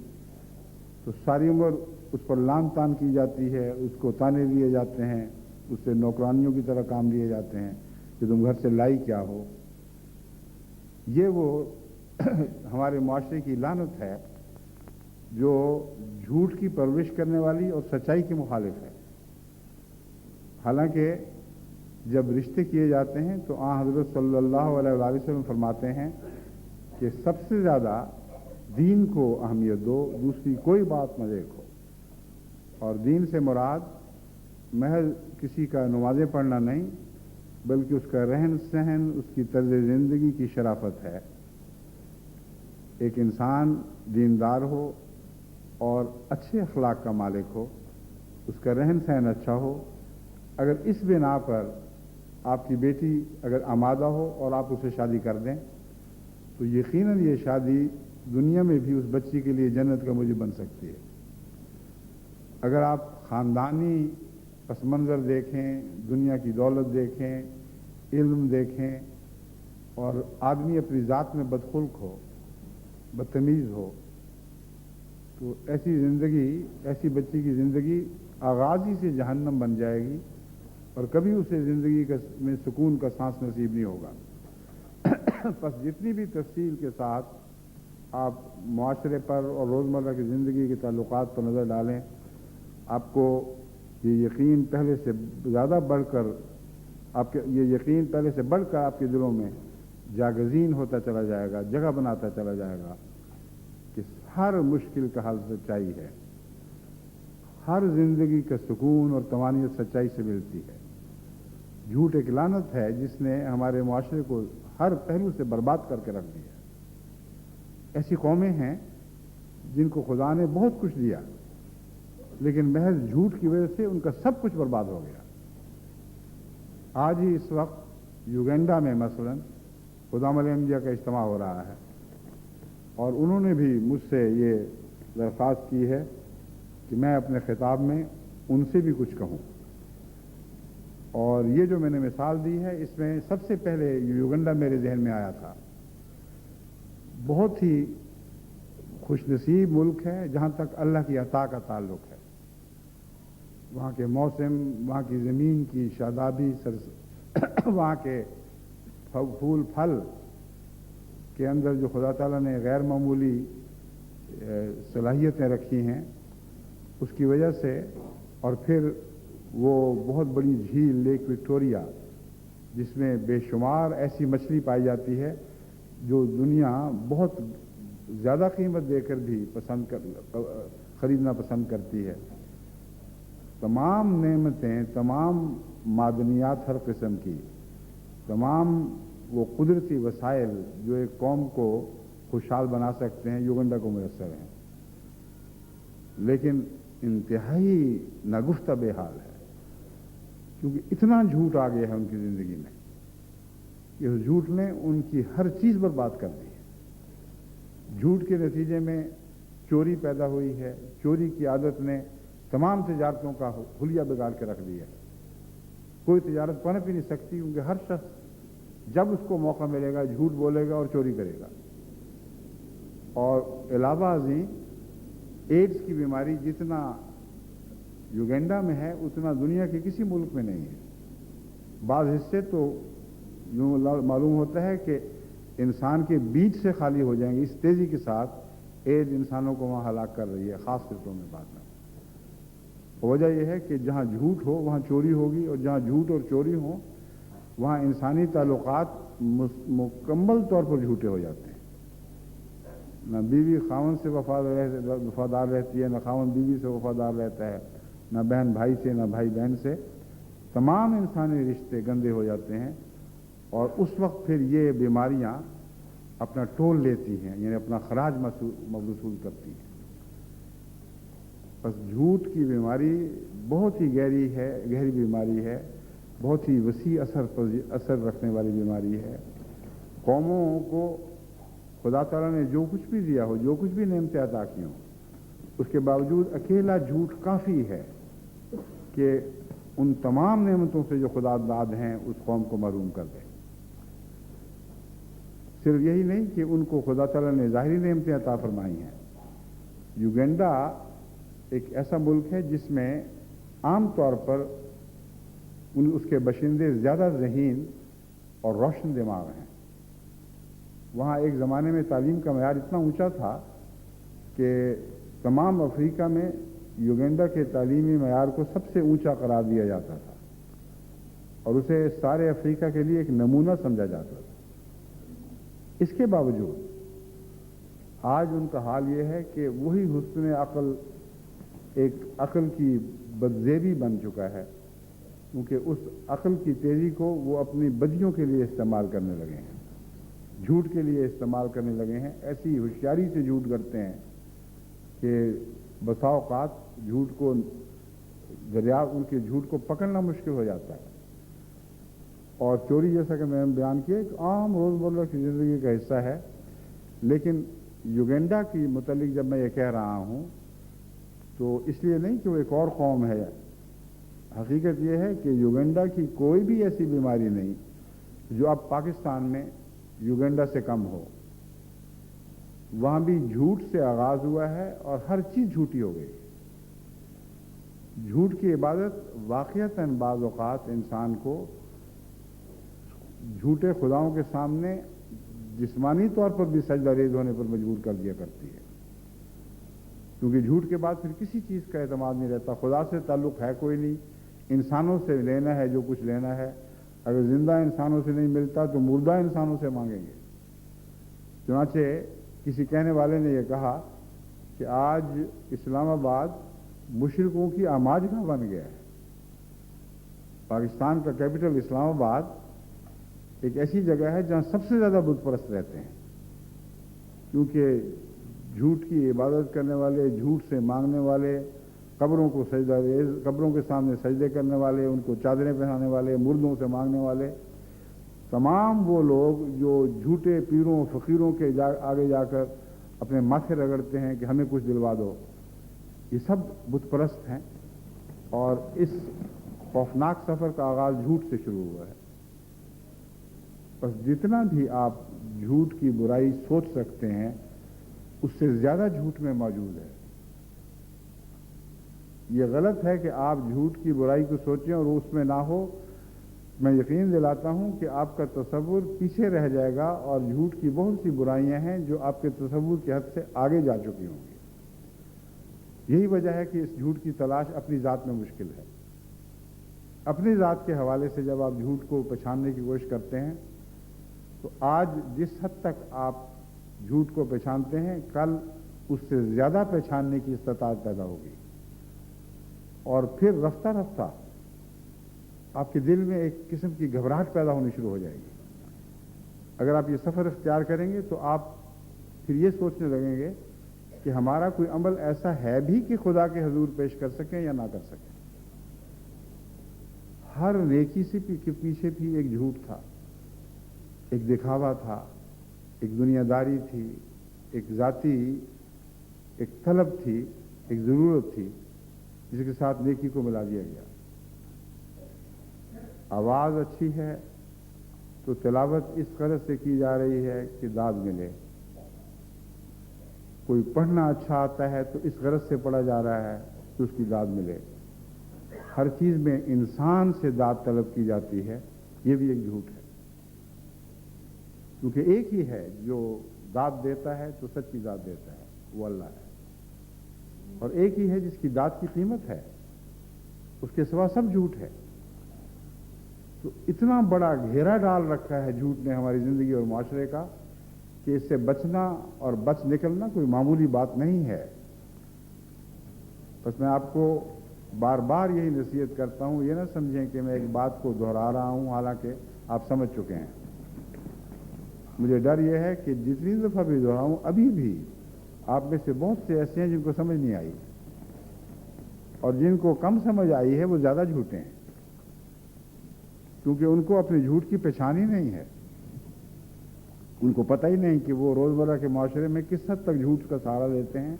تو ساری عمر اس پر لان تان کی جاتی ہے، اس کو تانے دیے جاتے ہیں، اس سے نوکرانیوں کی طرح کام لیے جاتے ہیں کہ تم گھر سے لائی کیا ہو۔ یہ وہ ہمارے معاشرے کی لعنت ہے جو جھوٹ کی پرورش کرنے والی اور سچائی کے مخالف ہے۔ حالانکہ جب رشتے کیے جاتے ہیں تو حضرت صلی اللہ علیہ وآلہ وسلم فرماتے ہیں کہ سب سے زیادہ دین کو اہمیت دو، دوسری کوئی بات نہ دیکھو۔ اور دین سے مراد محض کسی کا نمازیں پڑھنا نہیں بلکہ اس کا رہن سہن، اس کی طرز زندگی کی شرافت ہے۔ ایک انسان دیندار ہو اور اچھے اخلاق کا مالک ہو، اس کا رہن سہن اچھا ہو، اگر اس بنا پر آپ کی بیٹی اگر آمادہ ہو اور آپ اسے شادی کر دیں تو یقیناً یہ شادی دنیا میں بھی اس بچی کے لیے جنت کا موجب بن سکتی ہے۔ اگر آپ خاندانی پس منظر دیکھیں، دنیا کی دولت دیکھیں، علم دیکھیں اور آدمی اپنی ذات میں بدخلق ہو، بدتمیز ہو، تو ایسی زندگی، ایسی بچی کی زندگی آغاز ہی سے جہنم بن جائے گی اور کبھی اسے زندگی میں سکون کا سانس نصیب نہیں ہوگا۔ بس جتنی بھی تفصیل کے ساتھ آپ معاشرے پر اور روزمرہ کی زندگی کے تعلقات پر نظر ڈالیں، آپ کو یہ یقین پہلے سے زیادہ بڑھ کر آپ کے دلوں میں جاگزین ہوتا چلا جائے گا، جگہ بناتا چلا جائے گا کہ ہر مشکل کا حل سچائی ہے، ہر زندگی کا سکون اور طمانینت سچائی سے ملتی ہے۔ جھوٹ ایک لعنت ہے جس نے ہمارے معاشرے کو ہر پہلو سے برباد کر کے رکھ دیا۔ ایسی قومیں ہیں جن کو خدا نے بہت کچھ دیا لیکن محض جھوٹ کی وجہ سے ان کا سب کچھ برباد ہو گیا۔ آج ہی اس وقت یوگینڈا میں مثلا خدام الانبیاء کا اجتماع ہو رہا ہے اور انہوں نے بھی مجھ سے یہ درخواست کی ہے کہ میں اپنے خطاب میں ان سے بھی کچھ کہوں، اور یہ جو میں نے مثال دی ہے اس میں سب سے پہلے یوگنڈا میرے ذہن میں آیا تھا۔ بہت ہی خوش نصیب ملک ہے جہاں تک اللہ کی عطا کا تعلق ہے۔ وہاں کے موسم، وہاں کی زمین کی شادابی، وہاں کے پھول پھل کے اندر جو خدا تعالیٰ نے غیر معمولی صلاحیتیں رکھی ہیں اس کی وجہ سے، اور پھر وہ بہت بڑی جھیل لیک وکٹوریا جس میں بے شمار ایسی مچھلی پائی جاتی ہے جو دنیا بہت زیادہ قیمت دے کر بھی خریدنا پسند کرتی ہے۔ تمام نعمتیں، تمام معدنیات ہر قسم کی، تمام وہ قدرتی وسائل جو ایک قوم کو خوشحال بنا سکتے ہیں یوگنڈا کو میسر ہیں، لیکن انتہائی ناگفتہ بے حال ہے کیونکہ اتنا جھوٹ آ گیا ہے ان کی زندگی میں کہ اس جھوٹ نے ان کی ہر چیز برباد کر دی ہے۔ جھوٹ کے نتیجے میں چوری پیدا ہوئی ہے، چوری کی عادت نے تمام تجارتوں کا حلیہ بگاڑ کے رکھ دیا ہے۔ کوئی تجارت پنپ ہی نہیں سکتی کیونکہ ہر شخص جب اس کو موقع ملے گا جھوٹ بولے گا اور چوری کرے گا۔ اور علاوہ ازیں ایڈز کی بیماری جتنا یوگینڈا میں ہے اتنا دنیا کے کسی ملک میں نہیں ہے۔ بعض حصے تو یوں معلوم ہوتا ہے کہ انسان کے بیچ سے خالی ہو جائیں گے، اس تیزی کے ساتھ ایڈز انسانوں کو وہاں ہلاک کر رہی ہے، خاص خطوں میں بات ہے۔ وجہ یہ ہے کہ جہاں جھوٹ ہو وہاں چوری ہوگی، اور جہاں جھوٹ اور چوری ہو وہاں انسانی تعلقات مکمل طور پر جھوٹے ہو جاتے ہیں۔ نہ بیوی خاوند سے وفادار رہتی ہے، نہ خاوند بیوی سے وفادار رہتا ہے، نہ بہن بھائی سے، نہ بھائی بہن سے۔ تمام انسانی رشتے گندے ہو جاتے ہیں، اور اس وقت پھر یہ بیماریاں اپنا ٹول لیتی ہیں، یعنی اپنا خراج وصول کرتی ہیں۔ بس جھوٹ کی بیماری بہت ہی گہری بیماری ہے، بہت ہی وسیع اثر رکھنے والی بیماری ہے۔ قوموں کو خدا تعالیٰ نے جو کچھ بھی دیا ہو، جو کچھ بھی نعمتیں عطا کی ہوں، اس کے باوجود اکیلا جھوٹ کافی ہے کہ ان تمام نعمتوں سے جو خدا داد ہیں اس قوم کو محروم کر دے۔ صرف یہی نہیں کہ ان کو خدا تعالیٰ نے ظاہری نعمتیں عطا فرمائی ہیں۔ یوگینڈا ایک ایسا ملک ہے جس میں عام طور پر اس کے باشندے زیادہ ذہین اور روشن دماغ ہیں۔ وہاں ایک زمانے میں تعلیم کا معیار اتنا اونچا تھا کہ تمام افریقہ میں یوگینڈا کے تعلیمی معیار کو سب سے اونچا قرار دیا جاتا تھا اور اسے سارے افریقہ کے لیے ایک نمونہ سمجھا جاتا تھا۔ اس کے باوجود آج ان کا حال یہ ہے کہ وہی حسن عقل ایک عقل کی بدزیبی بن چکا ہے، کیونکہ اس عقل کی تیزی کو وہ اپنی بدیوں کے لیے استعمال کرنے لگے ہیں، جھوٹ کے لیے استعمال کرنے لگے ہیں۔ ایسی ہوشیاری سے جھوٹ کرتے ہیں کہ بسا اوقات جھوٹ کو ان کے جھوٹ کو پکڑنا مشکل ہو جاتا ہے۔ اور چوری جیسا کہ میں نے بیان کیا ایک عام روزمرہ کی زندگی کا حصہ ہے، لیکن یوگینڈا کی متعلق جب میں یہ کہہ رہا ہوں تو اس لیے نہیں کہ وہ ایک اور قوم ہے۔ حقیقت یہ ہے کہ یوگینڈا کی کوئی بھی ایسی بیماری نہیں جو اب پاکستان میں یوگینڈا سے کم ہو۔ وہاں بھی جھوٹ سے آغاز ہوا ہے اور ہر چیز جھوٹی ہو گئی۔ جھوٹ کی عبادت واقعتاً بعض اوقات انسان کو جھوٹے خداؤں کے سامنے جسمانی طور پر بھی سجدہ ریز ہونے پر مجبور کر دیا کرتی ہے، کیونکہ جھوٹ کے بعد پھر کسی چیز کا اعتماد نہیں رہتا۔ خدا سے تعلق ہے کوئی نہیں، انسانوں سے لینا ہے جو کچھ لینا ہے۔ اگر زندہ انسانوں سے نہیں ملتا تو مردہ انسانوں سے مانگیں گے۔ چنانچہ کسی کہنے والے نے یہ کہا کہ آج اسلام آباد مشرکوں کی آماج گاہ بن گیا ہے۔ پاکستان کا کیپٹل اسلام آباد ایک ایسی جگہ ہے جہاں سب سے زیادہ بت پرست رہتے ہیں، کیونکہ جھوٹ کی عبادت کرنے والے، جھوٹ سے مانگنے والے، قبروں کے سامنے سجدے کرنے والے، ان کو چادریں پہنانے والے، مردوں سے مانگنے والے، تمام وہ لوگ جو جھوٹے پیروں فقیروں کے آگے جا کر اپنے ماتھے رگڑتے ہیں کہ ہمیں کچھ دلوا دو، یہ سب بت پرست ہیں۔ اور اس خوفناک سفر کا آغاز جھوٹ سے شروع ہوا ہے۔ بس جتنا بھی آپ جھوٹ کی برائی سوچ سکتے ہیں اس سے زیادہ جھوٹ میں موجود ہے۔ یہ غلط ہے کہ آپ جھوٹ کی برائی کو سوچیں اور اس میں نہ ہو۔ میں یقین دلاتا ہوں کہ آپ کا تصور پیچھے رہ جائے گا اور جھوٹ کی بہت سی برائیاں ہیں جو آپ کے تصور کے حد سے آگے جا چکی ہوں گی۔ یہی وجہ ہے کہ اس جھوٹ کی تلاش اپنی ذات میں مشکل ہے۔ اپنی ذات کے حوالے سے جب آپ جھوٹ کو پہچاننے کی کوشش کرتے ہیں تو آج جس حد تک آپ جھوٹ کو پہچانتے ہیں کل اس سے زیادہ پہچاننے کی استطاعت پیدا ہوگی، اور پھر رفتہ رفتہ آپ کے دل میں ایک قسم کی گھبراہٹ پیدا ہونی شروع ہو جائے گی۔ اگر آپ یہ سفر اختیار کریں گے تو آپ پھر یہ سوچنے لگیں گے کہ ہمارا کوئی عمل ایسا ہے بھی کہ خدا کے حضور پیش کر سکیں یا نہ کر سکیں۔ ہر نیکی سے کے پیچھے بھی ایک جھوٹ تھا، ایک دکھاوا تھا، ایک دنیا داری تھی، ایک ذاتی ایک طلب تھی، ایک ضرورت تھی جس کے ساتھ نیکی کو ملا دیا گیا۔ آواز اچھی ہے تو تلاوت اس غرض سے کی جا رہی ہے کہ داد ملے، کوئی پڑھنا اچھا آتا ہے تو اس غرض سے پڑھا جا رہا ہے کہ اس کی داد ملے۔ ہر چیز میں انسان سے داد طلب کی جاتی ہے، یہ بھی ایک جھوٹ ہے، کیونکہ ایک ہی ہے جو داد دیتا ہے تو سچی داد دیتا ہے، وہ اللہ ہے، اور ایک ہی ہے جس کی داد کی قیمت ہے، اس کے سوا سب جھوٹ ہے۔ تو اتنا بڑا گھیرا ڈال رکھا ہے جھوٹ نے ہماری زندگی اور معاشرے کا کہ اس سے بچنا اور بچ نکلنا کوئی معمولی بات نہیں ہے۔ بس میں آپ کو بار بار یہی نصیحت کرتا ہوں، یہ نہ سمجھیں کہ میں ایک بات کو دہرا رہا ہوں حالانکہ آپ سمجھ چکے ہیں۔ مجھے ڈر یہ ہے کہ جتنی دفعہ بھی دہراؤں ابھی بھی آپ میں سے بہت سے ایسے ہیں جن کو سمجھ نہیں آئی، اور جن کو کم سمجھ آئی ہے وہ زیادہ جھوٹے ہیں، کیونکہ ان کو اپنے جھوٹ کی پہچان ہی نہیں ہے۔ ان کو پتہ ہی نہیں کہ وہ روزمرہ کے معاشرے میں کس حد تک جھوٹ کا سہارا لیتے ہیں،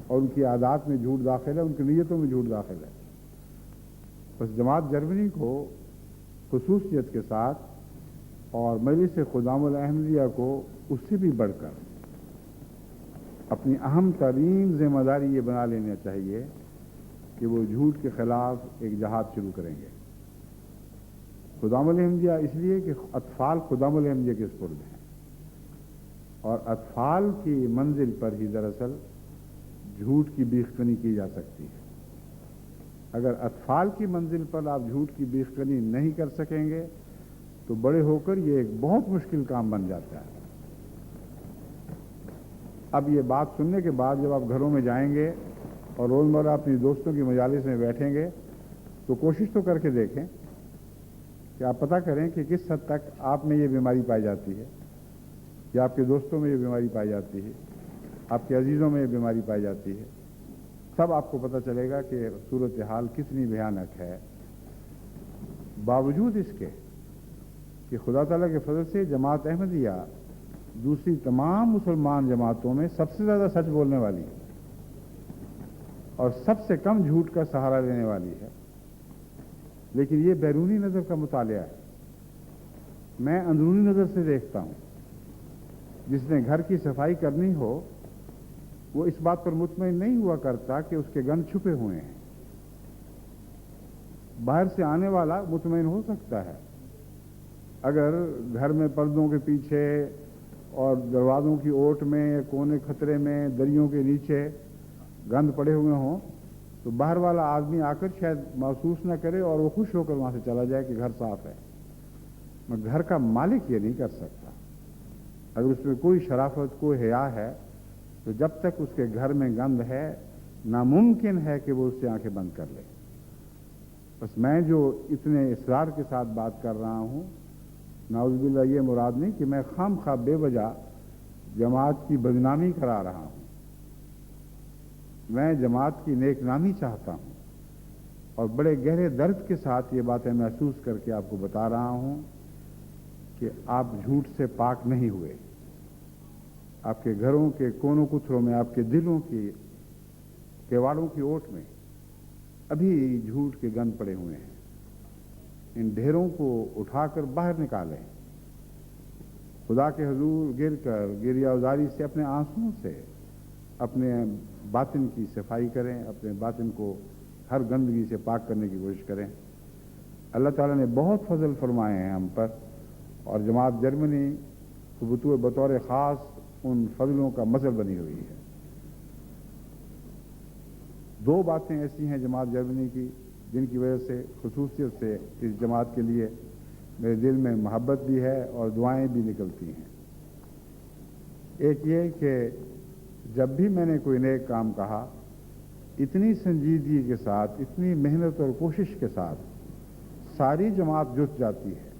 اور ان کی عادات میں جھوٹ داخل ہے، ان کی نیتوں میں جھوٹ داخل ہے۔ بس جماعت جرمنی کو خصوصیت کے ساتھ اور مجلس خدام الاحمدیہ کو اس سے بھی بڑھ کر اپنی اہم ترین ذمہ داری یہ بنا لینا چاہیے کہ وہ جھوٹ کے خلاف ایک جہاد شروع کریں گے۔ خدام الاحمدیہ اس لیے کہ اطفال خدام الاحمدیہ کے سپرد ہیں، اور اطفال کی منزل پر ہی دراصل جھوٹ کی بیخ کنی کی جا سکتی ہے۔ اگر اطفال کی منزل پر آپ جھوٹ کی بیخ کنی نہیں کر سکیں گے تو بڑے ہو کر یہ ایک بہت مشکل کام بن جاتا ہے۔ اب یہ بات سننے کے بعد جب آپ گھروں میں جائیں گے اور روزمرہ اپنی دوستوں کی مجالس میں بیٹھیں گے تو کوشش تو کر کے دیکھیں کہ آپ پتہ کریں کہ کس حد تک آپ میں یہ بیماری پائی جاتی ہے، یا آپ کے دوستوں میں یہ بیماری پائی جاتی ہے، آپ کے عزیزوں میں یہ بیماری پائی جاتی ہے۔ تب آپ کو پتہ چلے گا کہ صورتحال کتنی بھیانک ہے۔ باوجود اس کے کہ خدا تعالیٰ کے فضل سے جماعت احمدیہ دوسری تمام مسلمان جماعتوں میں سب سے زیادہ سچ بولنے والی ہے اور سب سے کم جھوٹ کا سہارا لینے والی ہے، لیکن یہ بیرونی نظر کا مطالعہ ہے۔ میں اندرونی نظر سے دیکھتا ہوں۔ جس نے گھر کی صفائی کرنی ہو وہ اس بات پر مطمئن نہیں ہوا کرتا کہ اس کے گند چھپے ہوئے ہیں۔ باہر سے آنے والا مطمئن ہو سکتا ہے اگر گھر میں پردوں کے پیچھے اور دروازوں کی اوٹ میں یا کونے خطرے میں دریوں کے نیچے گند پڑے ہوئے ہوں تو باہر والا آدمی آ کر شاید محسوس نہ کرے اور وہ خوش ہو کر وہاں سے چلا جائے کہ گھر صاف ہے، مگر گھر کا مالک یہ نہیں کر سکتا۔ اگر اس میں کوئی شرافت کوئی حیا ہے تو جب تک اس کے گھر میں گند ہے ناممکن ہے کہ وہ اس سے آنکھیں بند کر لے۔ بس میں جو اتنے اصرار کے ساتھ بات کر رہا ہوں، نعوذ باللہ یہ مراد نہیں کہ میں خام خواہ بے وجہ جماعت کی بدنامی کرا رہا ہوں۔ میں جماعت کی نیک نامی چاہتا ہوں اور بڑے گہرے درد کے ساتھ یہ باتیں محسوس کر کے آپ کو بتا رہا ہوں کہ آپ جھوٹ سے پاک نہیں ہوئے۔ آپ کے گھروں کے کونوں کتروں میں، آپ کے دلوں کی کیواڑوں کی اوٹ میں ابھی جھوٹ کے گند پڑے ہوئے ہیں۔ ان ڈھیروں کو اٹھا کر باہر نکالیں، خدا کے حضور گر کر گریہ ازاری سے اپنے آنسوؤں سے اپنے باطن کی صفائی کریں، اپنے باطن کو ہر گندگی سے پاک کرنے کی کوشش کریں۔ اللہ تعالیٰ نے بہت فضل فرمائے ہیں ہم پر، اور جماعت جرمنی بطور خاص ان فضلوں کا مظہر بنی ہوئی ہے۔ دو باتیں ایسی ہیں جماعت جرمنی کی جن کی وجہ سے خصوصیت سے اس جماعت کے لیے میرے دل میں محبت بھی ہے اور دعائیں بھی نکلتی ہیں۔ ایک یہ کہ جب بھی میں نے کوئی نیک کام کہا، اتنی سنجیدگی کے ساتھ، اتنی محنت اور کوشش کے ساتھ ساری جماعت جٹ جاتی ہے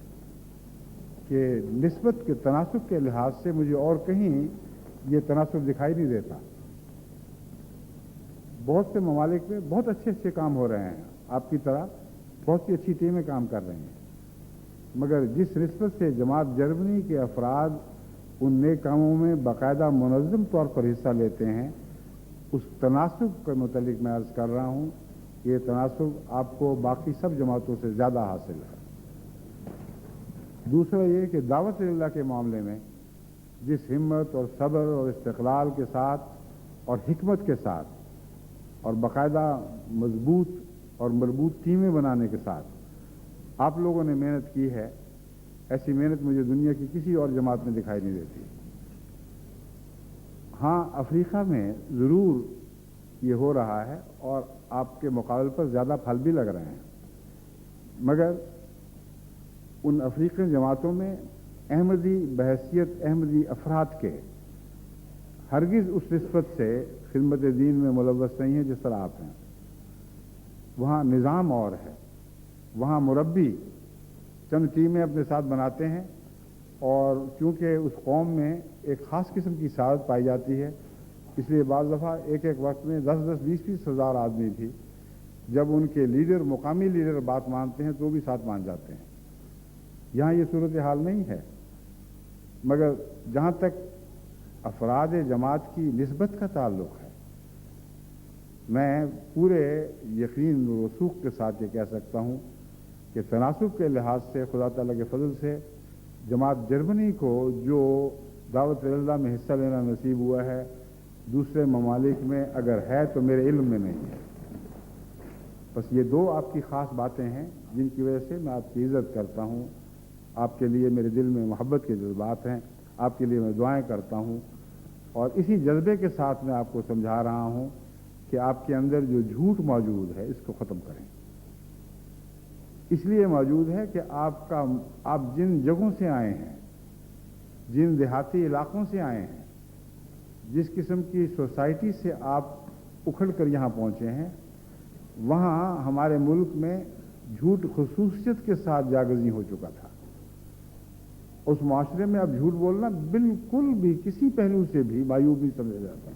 کہ نسبت کے تناسب کے لحاظ سے مجھے اور کہیں یہ تناسب دکھائی نہیں دیتا۔ بہت سے ممالک میں بہت اچھے اچھے کام ہو رہے ہیں، آپ کی طرح بہت سی اچھی ٹیمیں کام کر رہی ہیں، مگر جس نسبت سے جماعت جرمنی کے افراد ان نئے کاموں میں باقاعدہ منظم طور پر حصہ لیتے ہیں، اس تناسب کے متعلق میں عرض کر رہا ہوں کہ یہ تناسب آپ کو باقی سب جماعتوں سے زیادہ حاصل ہے۔ دوسرا یہ کہ دعوت اللہ کے معاملے میں جس ہمت اور صبر اور استقلال کے ساتھ اور حکمت کے ساتھ اور باقاعدہ مضبوط اور مربوط ٹیمیں بنانے کے ساتھ آپ لوگوں نے محنت کی ہے، ایسی محنت مجھے دنیا کی کسی اور جماعت میں دکھائی نہیں دیتی۔ ہاں، افریقہ میں ضرور یہ ہو رہا ہے اور آپ کے مقابل پر زیادہ پھل بھی لگ رہے ہیں، مگر ان افریقی جماعتوں میں احمدی بحیثیت احمدی افراد کے ہرگز اس نسبت سے خدمت دین میں ملوث نہیں ہے جس طرح آپ ہیں۔ وہاں نظام اور ہے، وہاں مربی چند ٹیمیں اپنے ساتھ بناتے ہیں اور چونکہ اس قوم میں ایک خاص قسم کی سعادت پائی جاتی ہے، اس لیے بعض دفعہ ایک وقت میں 10-20 ہزار آدمی بھی جب ان کے لیڈر، مقامی لیڈر بات مانتے ہیں تو بھی ساتھ مان جاتے ہیں۔ یہاں یہ صورتحال نہیں ہے، مگر جہاں تک افراد جماعت کی نسبت کا تعلق ہے، میں پورے یقین و رسوخ کے ساتھ یہ کہہ سکتا ہوں کہ تناسب کے لحاظ سے خدا تعالیٰ کے فضل سے جماعت جرمنی کو جو دعوت اللہ میں حصہ لینا نصیب ہوا ہے، دوسرے ممالک میں اگر ہے تو میرے علم میں نہیں ہے۔ بس یہ دو آپ کی خاص باتیں ہیں جن کی وجہ سے میں آپ کی عزت کرتا ہوں، آپ کے لیے میرے دل میں محبت کے جذبات ہیں، آپ کے لیے میں دعائیں کرتا ہوں، اور اسی جذبے کے ساتھ میں آپ کو سمجھا رہا ہوں کہ آپ کے اندر جو جھوٹ موجود ہے اس کو ختم کریں۔ اس لیے موجود ہے کہ آپ جن جگہوں سے آئے ہیں، جن دیہاتی علاقوں سے آئے ہیں، جس قسم کی سوسائٹی سے آپ اکھڑ کر یہاں پہنچے ہیں، وہاں ہمارے ملک میں جھوٹ خصوصیت کے ساتھ جاگزی ہو چکا تھا۔ اس معاشرے میں اب جھوٹ بولنا بالکل بھی کسی پہلو سے بھی معیوب نہیں سمجھا جاتا۔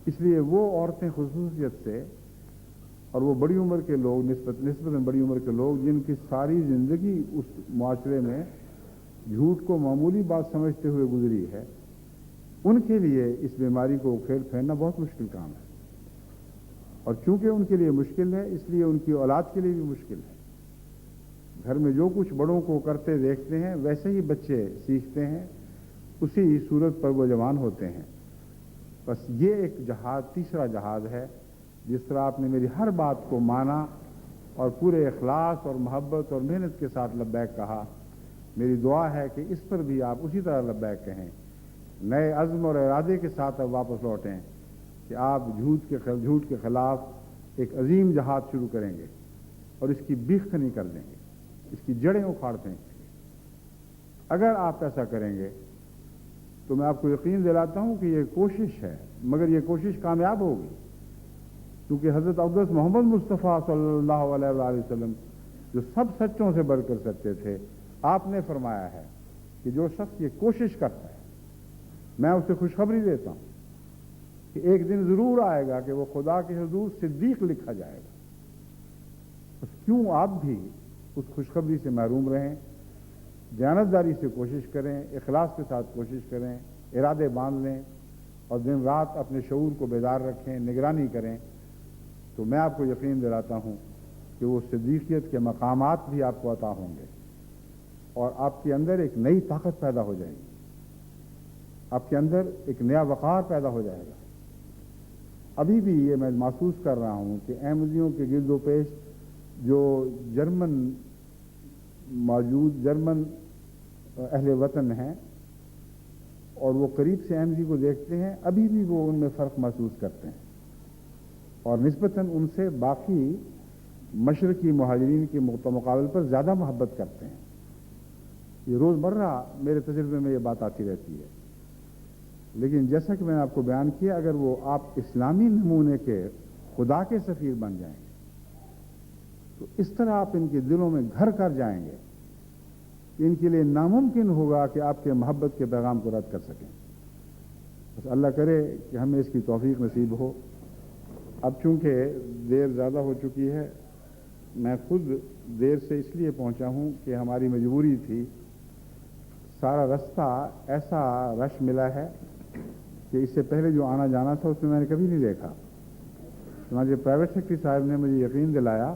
اس لیے وہ عورتیں خصوصیت سے اور وہ بڑی عمر کے لوگ، نسبتاً بڑی عمر کے لوگ جن کی ساری زندگی اس معاشرے میں جھوٹ کو معمولی بات سمجھتے ہوئے گزری ہے، ان کے لیے اس بیماری کو اکھیڑ پھیننا بہت مشکل کام ہے، اور چونکہ ان کے لیے مشکل ہے اس لیے ان کی اولاد کے لیے بھی مشکل ہے۔ گھر میں جو کچھ بڑوں کو کرتے دیکھتے ہیں ویسے ہی بچے سیکھتے ہیں، اسی صورت پر وہ جوان ہوتے ہیں۔ بس یہ ایک جہاد، تیسرا جہاد ہے، جس طرح آپ نے میری ہر بات کو مانا اور پورے اخلاص اور محبت اور محنت کے ساتھ لبیک کہا، میری دعا ہے کہ اس پر بھی آپ اسی طرح لبیک کہیں، نئے عزم اور ارادے کے ساتھ اب واپس لوٹیں کہ آپ جھوٹ کے خلاف ایک عظیم جہاد شروع کریں گے اور اس کی بیخ کھنی کر دیں گے، اس کی جڑیں اکھاڑ دیں گے۔ اگر آپ ایسا کریں گے تو میں آپ کو یقین دلاتا ہوں کہ یہ کوشش ہے، مگر یہ کوشش کامیاب ہوگی، کیونکہ حضرت اقدس محمد مصطفیٰ صلی اللہ علیہ وآلہ وسلم جو سب سچوں سے بڑھ کر سچے تھے، آپ نے فرمایا ہے کہ جو شخص یہ کوشش کرتا ہے میں اسے خوشخبری دیتا ہوں کہ ایک دن ضرور آئے گا کہ وہ خدا کے حضور صدیق لکھا جائے گا۔ بس کیوں آپ بھی اس خوشخبری سے محروم رہیں؟ دیانتداری سے کوشش کریں، اخلاص کے ساتھ کوشش کریں، ارادے باندھ لیں اور دن رات اپنے شعور کو بیدار رکھیں، نگرانی کریں، تو میں آپ کو یقین دلاتا ہوں کہ وہ صدیقیت کے مقامات بھی آپ کو عطا ہوں گے اور آپ کے اندر ایک نئی طاقت پیدا ہو جائے گی، آپ کے اندر ایک نیا وقار پیدا ہو جائے گا۔ ابھی بھی یہ میں محسوس کر رہا ہوں کہ احمدیوں کے گرد و پیش جو جرمن اہل وطن ہیں اور وہ قریب سے احمدی کو دیکھتے ہیں، ابھی بھی وہ ان میں فرق محسوس کرتے ہیں اور نسبتاً ان سے باقی مشرقی مہاجرین کے مقابل پر زیادہ محبت کرتے ہیں۔ یہ روزمرہ میرے تجربے میں یہ بات آتی رہتی ہے، لیکن جیسا کہ میں نے آپ کو بیان کیا، اگر وہ آپ اسلامی نمونے کے خدا کے سفیر بن جائیں گے تو اس طرح آپ ان کے دلوں میں گھر کر جائیں گے کہ ان کے لیے ناممکن ہوگا کہ آپ کے محبت کے پیغام کو رد کر سکیں۔ بس اللہ کرے کہ ہمیں اس کی توفیق نصیب ہو۔ اب چونکہ دیر زیادہ ہو چکی ہے، میں خود دیر سے اس لیے پہنچا ہوں کہ ہماری مجبوری تھی، سارا رستہ ایسا رش ملا ہے کہ اس سے پہلے جو آنا جانا تھا اس میں میں نے کبھی نہیں دیکھا۔ چنانچہ پرائیویٹ سیکرٹری صاحب نے مجھے یقین دلایا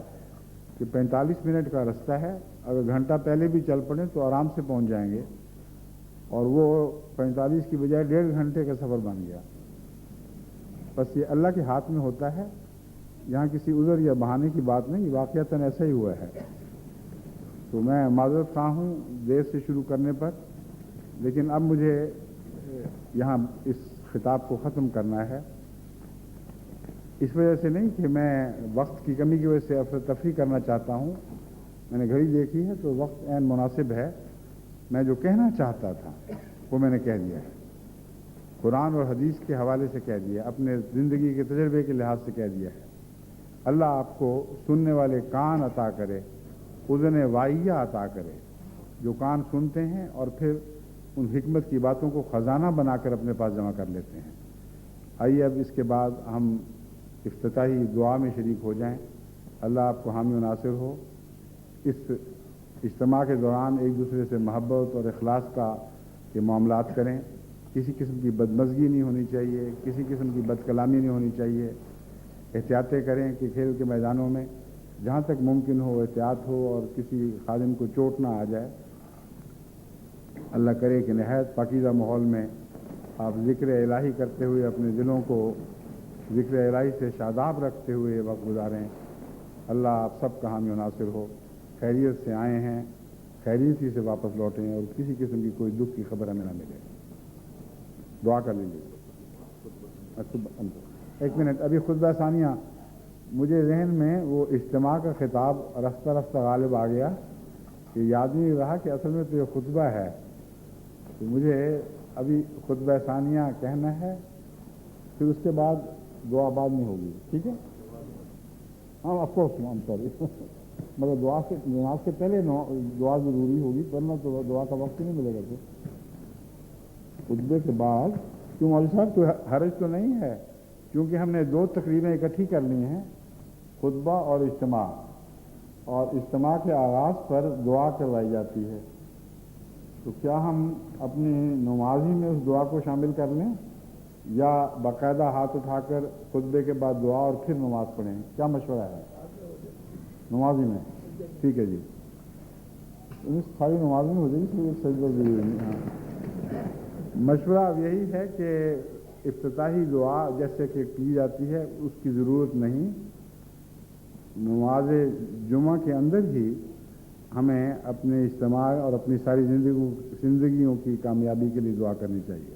کہ 45 منٹ کا رستہ ہے، اگر گھنٹہ پہلے بھی چل پڑیں تو آرام سے پہنچ جائیں گے، اور وہ 45 کی بجائے 1.5 گھنٹے کا سفر بن گیا۔ بس یہ اللہ کے ہاتھ میں ہوتا ہے، یہاں کسی عذر یا بہانے کی بات نہیں، واقعتاً ایسا ہی ہوا ہے۔ تو میں معذرت خواہ ہوں دیر سے شروع کرنے پر، لیکن اب مجھے یہاں اس خطاب کو ختم کرنا ہے، اس وجہ سے نہیں کہ میں وقت کی کمی کی وجہ سے افراتفری کرنا چاہتا ہوں۔ میں نے گھڑی دیکھی ہے تو وقت عین مناسب ہے۔ میں جو کہنا چاہتا تھا وہ میں نے کہہ دیا ہے، قرآن اور حدیث کے حوالے سے کہہ دیا، اپنے زندگی کے تجربے کے لحاظ سے کہہ دیا ہے۔ اللہ آپ کو سننے والے کان عطا کرے، اذن واعیہ عطا کرے جو کان سنتے ہیں اور پھر ان حکمت کی باتوں کو خزانہ بنا کر اپنے پاس جمع کر لیتے ہیں۔ آئیے اب اس کے بعد ہم افتتاحی دعا میں شریک ہو جائیں۔ اللہ آپ کو حامی و ناصر ہو۔ اس اجتماع کے دوران ایک دوسرے سے محبت اور اخلاص کے معاملات کریں۔ کسی قسم کی بدمزگی نہیں ہونی چاہیے، کسی قسم کی بد کلامی نہیں ہونی چاہیے۔ احتیاطیں کریں کہ کھیل کے میدانوں میں جہاں تک ممکن ہو احتیاط ہو اور کسی خادم کو چوٹ نہ آ جائے۔ اللہ کرے کہ نہایت پاکیزہ ماحول میں آپ ذکر الہی کرتے ہوئے اپنے دلوں کو ذکر الہی سے شاداب رکھتے ہوئے وقت گزاریں۔ اللہ آپ سب کا حامی و ناصر ہو۔ خیریت سے آئے ہیں، خیریت ہی سے واپس لوٹیں اور کسی قسم کی کوئی دکھ کی خبر ہمیں نہ ملے۔ دعا کر لیجیے۔ ایک منٹ، ابھی خطبہ ثانیہ مجھے ذہن میں وہ اجتماع کا خطاب رفتہ رفتہ غالب آ گیا کہ یاد نہیں رہا کہ اصل میں تو یہ خطبہ ہے، تو مجھے ابھی خطبہ ثانیہ کہنا ہے، پھر اس کے بعد دعا بعد میں ہوگی، ٹھیک ہے؟ ہاں آف کورس، سوری مگر دعا سے نماز سے پہلے دعا ضروری ہوگی، ورنہ تو دعا کا وقت نہیں ملے گا۔ پھر خطبے کے بعد کیوں مولوی صاحب کوئی حرج تو نہیں ہے، کیونکہ ہم نے دو تقریبیں اکٹھی کر لی ہیں، خطبہ اور اجتماع، اور اجتماع کے آغاز پر دعا کروائی جاتی ہے، تو کیا ہم اپنی نمازی میں اس دعا کو شامل کر لیں یا باقاعدہ ہاتھ اٹھا کر خطبے کے بعد دعا اور پھر نماز پڑھیں؟ کیا مشورہ ہے؟ نمازی میں ٹھیک ہے جی، خالی نمازی میں ہو جائے گی، پھر ایک سجدہ ضروری نہیں۔ ہاں، مشورہ اب یہی ہے کہ افتتاحی دعا جیسے کہ کی جاتی ہے اس کی ضرورت نہیں، نماز جمعہ کے اندر ہی ہمیں اپنے اجتماع اور اپنی ساری زندگیوں کی کامیابی کے لیے دعا کرنی چاہیے۔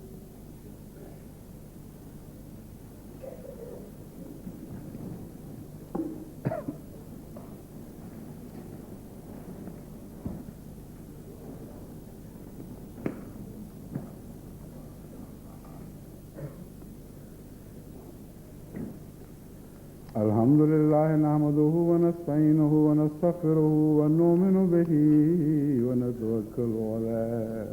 الحمد لله نحمده ونستعينه ونستغفره ونؤمن به ونتوكل عليه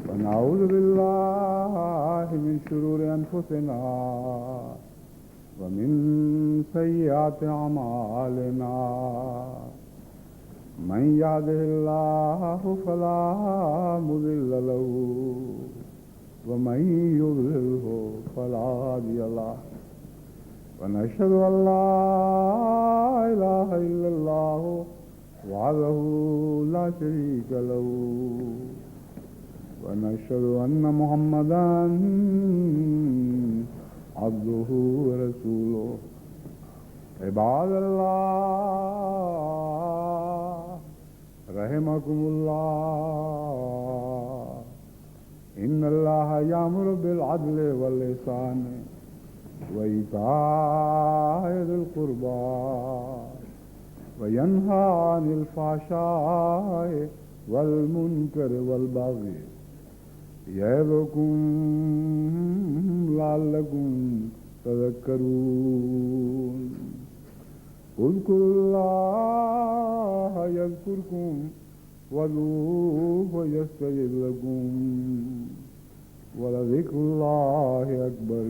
ونعوذ بالله من شرور أنفسنا ومن سيئات أعمالنا من يهده الله فلا مضل له ومن يضلله فلا هادي له ونشهد أن لا إله إلا الله وحده لا شريك له ونشهد أن محمدا عبده ورسوله عباد الله رحمكم الله إن الله يأمر بالعدل والإحسان وإيتاء ذي القربى وينهى عن الفحشاء والمنكر والبغي يعظكم لعلكم تذكرون اذكروا الله يذكركم وادعوه يستجب لكم ولذكر الله أكبر